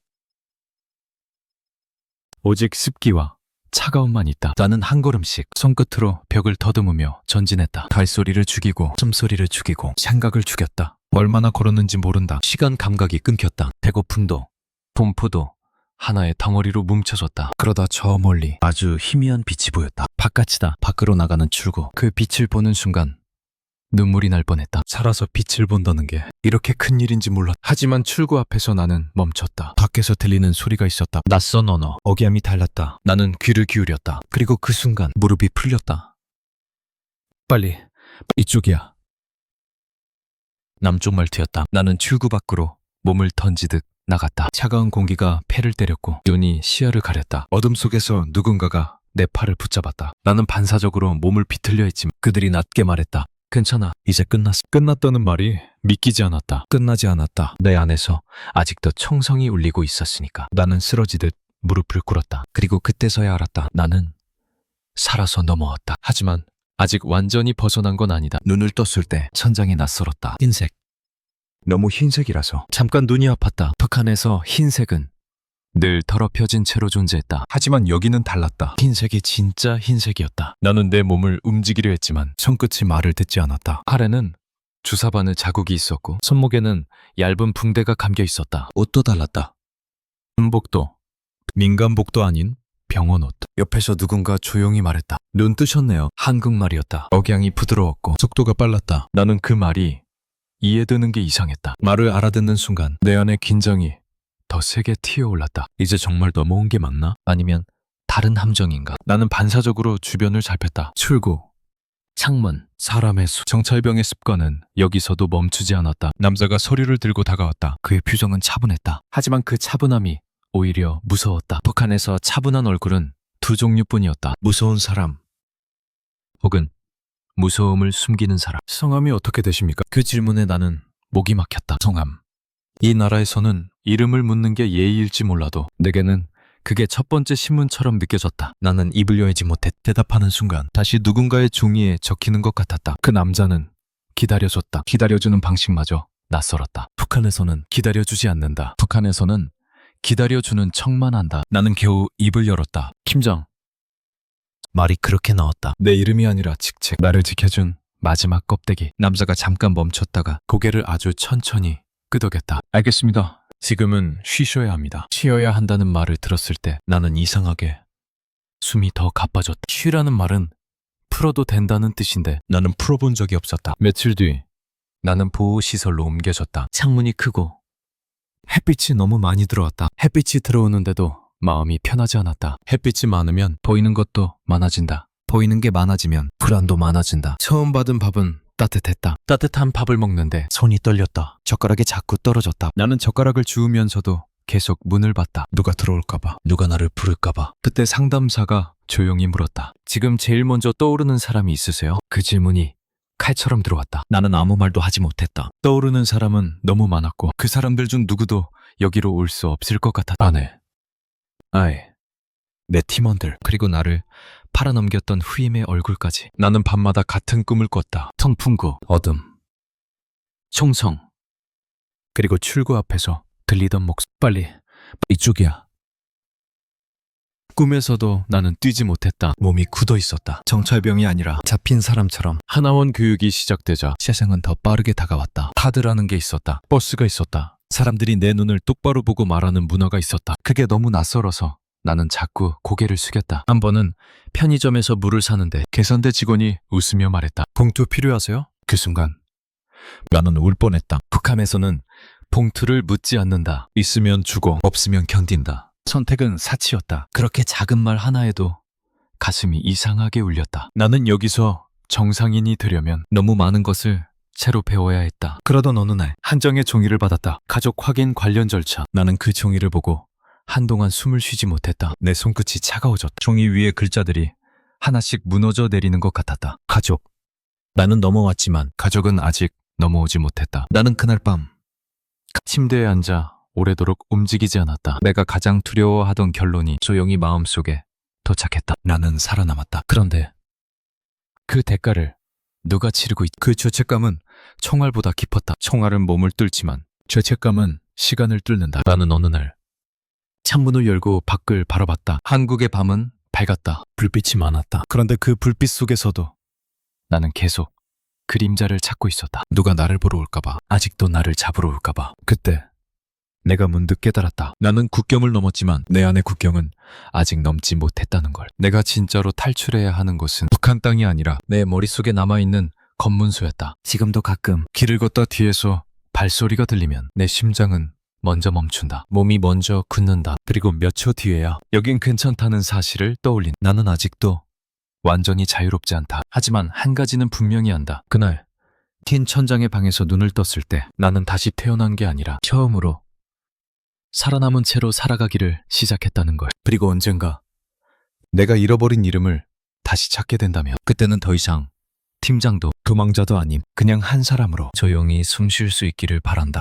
오직 습기와 차가움만 있다. 나는 한 걸음씩 손끝으로 벽을 더듬으며 전진했다. 발소리를 죽이고 숨소리를 죽이고 생각을 죽였다. 얼마나 걸었는지 모른다. 시간 감각이 끊겼다. 배고픔도 분포도 하나의 덩어리로 뭉쳐졌다. 그러다 저 멀리 아주 희미한 빛이 보였다. 바깥이다. 밖으로 나가는 출구. 그 빛을 보는 순간 눈물이 날 뻔했다. 살아서 빛을 본다는 게 이렇게 큰 일인지 몰랐다. 하지만 출구 앞에서 나는 멈췄다. 밖에서 들리는 소리가 있었다. 낯선 언어. 억양이 달랐다. 나는 귀를 기울였다. 그리고 그 순간 무릎이 풀렸다. 빨리. 이쪽이야. 남쪽 말투였다. 나는 출구 밖으로 몸을 던지듯 나갔다. 차가운 공기가 폐를 때렸고 눈이 시야를 가렸다. 어둠 속에서 누군가가 내 팔을 붙잡았다. 나는 반사적으로 몸을 비틀려 했지만 그들이 낮게 말했다. 괜찮아. 이제 끝났어. 끝났다는 말이 믿기지 않았다. 끝나지 않았다. 내 안에서 아직도 총성이 울리고 있었으니까. 나는 쓰러지듯 무릎을 꿇었다. 그리고 그때서야 알았다. 나는 살아서 넘어왔다. 하지만 아직 완전히 벗어난 건 아니다. 눈을 떴을 때 천장이 낯설었다. 흰색. 너무 흰색이라서 잠깐 눈이 아팠다. 턱안에서 흰색은 늘 더럽혀진 채로 존재했다. 하지만 여기는 달랐다. 흰색이 진짜 흰색이었다. 나는 내 몸을 움직이려 했지만 손끝이 말을 듣지 않았다. 팔에는 주사바늘 자국이 있었고 손목에는 얇은 붕대가 감겨 있었다. 옷도 달랐다. 군복도 민간복도 아닌 병원 옷. 옆에서 누군가 조용히 말했다. 눈 뜨셨네요. 한국말이었다. 억양이 부드러웠고 속도가 빨랐다. 나는 그 말이 이해되는 게 이상했다. 말을 알아듣는 순간 내 안의 긴장이 더 세게 튀어올랐다. 이제 정말 넘어온 게 맞나? 아니면 다른 함정인가? 나는 반사적으로 주변을 살폈다. 출구, 창문, 사람의 수. 정찰병의 습관은 여기서도 멈추지 않았다. 남자가 서류를 들고 다가왔다. 그의 표정은 차분했다. 하지만 그 차분함이 오히려 무서웠다. 북한에서 차분한 얼굴은 두 종류뿐이었다. 무서운 사람 혹은 무서움을 숨기는 사람. 성함이 어떻게 되십니까? 그 질문에 나는 목이 막혔다. 성함. 이 나라에서는 이름을 묻는 게 예의일지 몰라도 내게는 그게 첫 번째 신문처럼 느껴졌다. 나는 입을 열지 못해 대답하는 순간 다시 누군가의 종이에 적히는 것 같았다. 그 남자는 기다려줬다. 기다려주는 방식마저 낯설었다. 북한에서는 기다려주지 않는다. 북한에서는 기다려주는 척만 한다. 나는 겨우 입을 열었다. 김정. 말이 그렇게 나왔다. 내 이름이 아니라 직책. 나를 지켜준 마지막 껍데기. 남자가 잠깐 멈췄다가 고개를 아주 천천히 끄덕였다. 알겠습니다. 지금은 쉬셔야 합니다. 쉬어야 한다는 말을 들었을 때 나는 이상하게 숨이 더 가빠졌다. 쉬라는 말은 풀어도 된다는 뜻인데 나는 풀어본 적이 없었다. 며칠 뒤 나는 보호시설로 옮겨졌다. 창문이 크고 햇빛이 너무 많이 들어왔다. 햇빛이 들어오는데도 마음이 편하지 않았다. 햇빛이 많으면 보이는 것도 많아진다. 보이는 게 많아지면 불안도 많아진다. 처음 받은 밥은 따뜻했다. 따뜻한 밥을 먹는데 손이 떨렸다. 젓가락이 자꾸 떨어졌다. 나는 젓가락을 주우면서도 계속 문을 봤다. 누가 들어올까봐, 누가 나를 부를까봐. 그때 상담사가 조용히 물었다. 지금 제일 먼저 떠오르는 사람이 있으세요? 그 질문이 칼처럼 들어왔다. 나는 아무 말도 하지 못했다. 떠오르는 사람은 너무 많았고 그 사람들 중 누구도 여기로 올 수 없을 것 같았다. 내 팀원들, 그리고 나를 팔아넘겼던 후임의 얼굴까지. 나는 밤마다 같은 꿈을 꿨다. 통풍구, 어둠, 총성, 그리고 출구 앞에서 들리던 목소리. 빨리, 이쪽이야. 꿈에서도 나는 뛰지 못했다. 몸이 굳어 있었다. 정찰병이 아니라 잡힌 사람처럼. 하나원 교육이 시작되자 세상은 더 빠르게 다가왔다. 카드라는 게 있었다. 버스가 있었다. 사람들이 내 눈을 똑바로 보고 말하는 문화가 있었다. 그게 너무 낯설어서 나는 자꾸 고개를 숙였다. 한 번은 편의점에서 물을 사는데 계산대 직원이 웃으며 말했다. 봉투 필요하세요? 그 순간 나는 울 뻔했다. 북함에서는 봉투를 묻지 않는다. 있으면 주고 없으면 견딘다. 선택은 사치였다. 그렇게 작은 말 하나에도 가슴이 이상하게 울렸다. 나는 여기서 정상인이 되려면 너무 많은 것을 새로 배워야 했다. 그러던 어느 날 한 장의 종이를 받았다. 가족 확인 관련 절차. 나는 그 종이를 보고 한동안 숨을 쉬지 못했다. 내 손끝이 차가워졌다. 종이 위에 글자들이 하나씩 무너져 내리는 것 같았다. 가족. 나는 넘어왔지만 가족은 아직 넘어오지 못했다. 나는 그날 밤 침대에 앉아 오래도록 움직이지 않았다. 내가 가장 두려워하던 결론이 조용히 마음속에 도착했다. 나는 살아남았다. 그런데 그 대가를 누가 치르고 그 죄책감은 총알보다 깊었다. 총알은 몸을 뚫지만 죄책감은 시간을 뚫는다. 나는 어느 날 창문을 열고 밖을 바라봤다. 한국의 밤은 밝았다. 불빛이 많았다. 그런데 그 불빛 속에서도 나는 계속 그림자를 찾고 있었다. 누가 나를 보러 올까봐, 아직도 나를 잡으러 올까봐. 그때 내가 문득 깨달았다. 나는 국경을 넘었지만 내 안의 국경은 아직 넘지 못했다는 걸. 내가 진짜로 탈출해야 하는 곳은 북한 땅이 아니라 내 머릿속에 남아있는 검문소였다. 지금도 가끔 길을 걷다 뒤에서 발소리가 들리면 내 심장은 먼저 멈춘다. 몸이 먼저 굳는다. 그리고 몇 초 뒤에야 여긴 괜찮다는 사실을 떠올린. 나는 아직도 완전히 자유롭지 않다. 하지만 한 가지는 분명히 안다. 그날 흰 천장의 방에서 눈을 떴을 때 나는 다시 태어난 게 아니라 처음으로 살아남은 채로 살아가기를 시작했다는 걸. 그리고 언젠가 내가 잃어버린 이름을 다시 찾게 된다면 그때는 더 이상 팀장도 도망자도 아닌 그냥 한 사람으로 조용히 숨 쉴 수 있기를 바란다.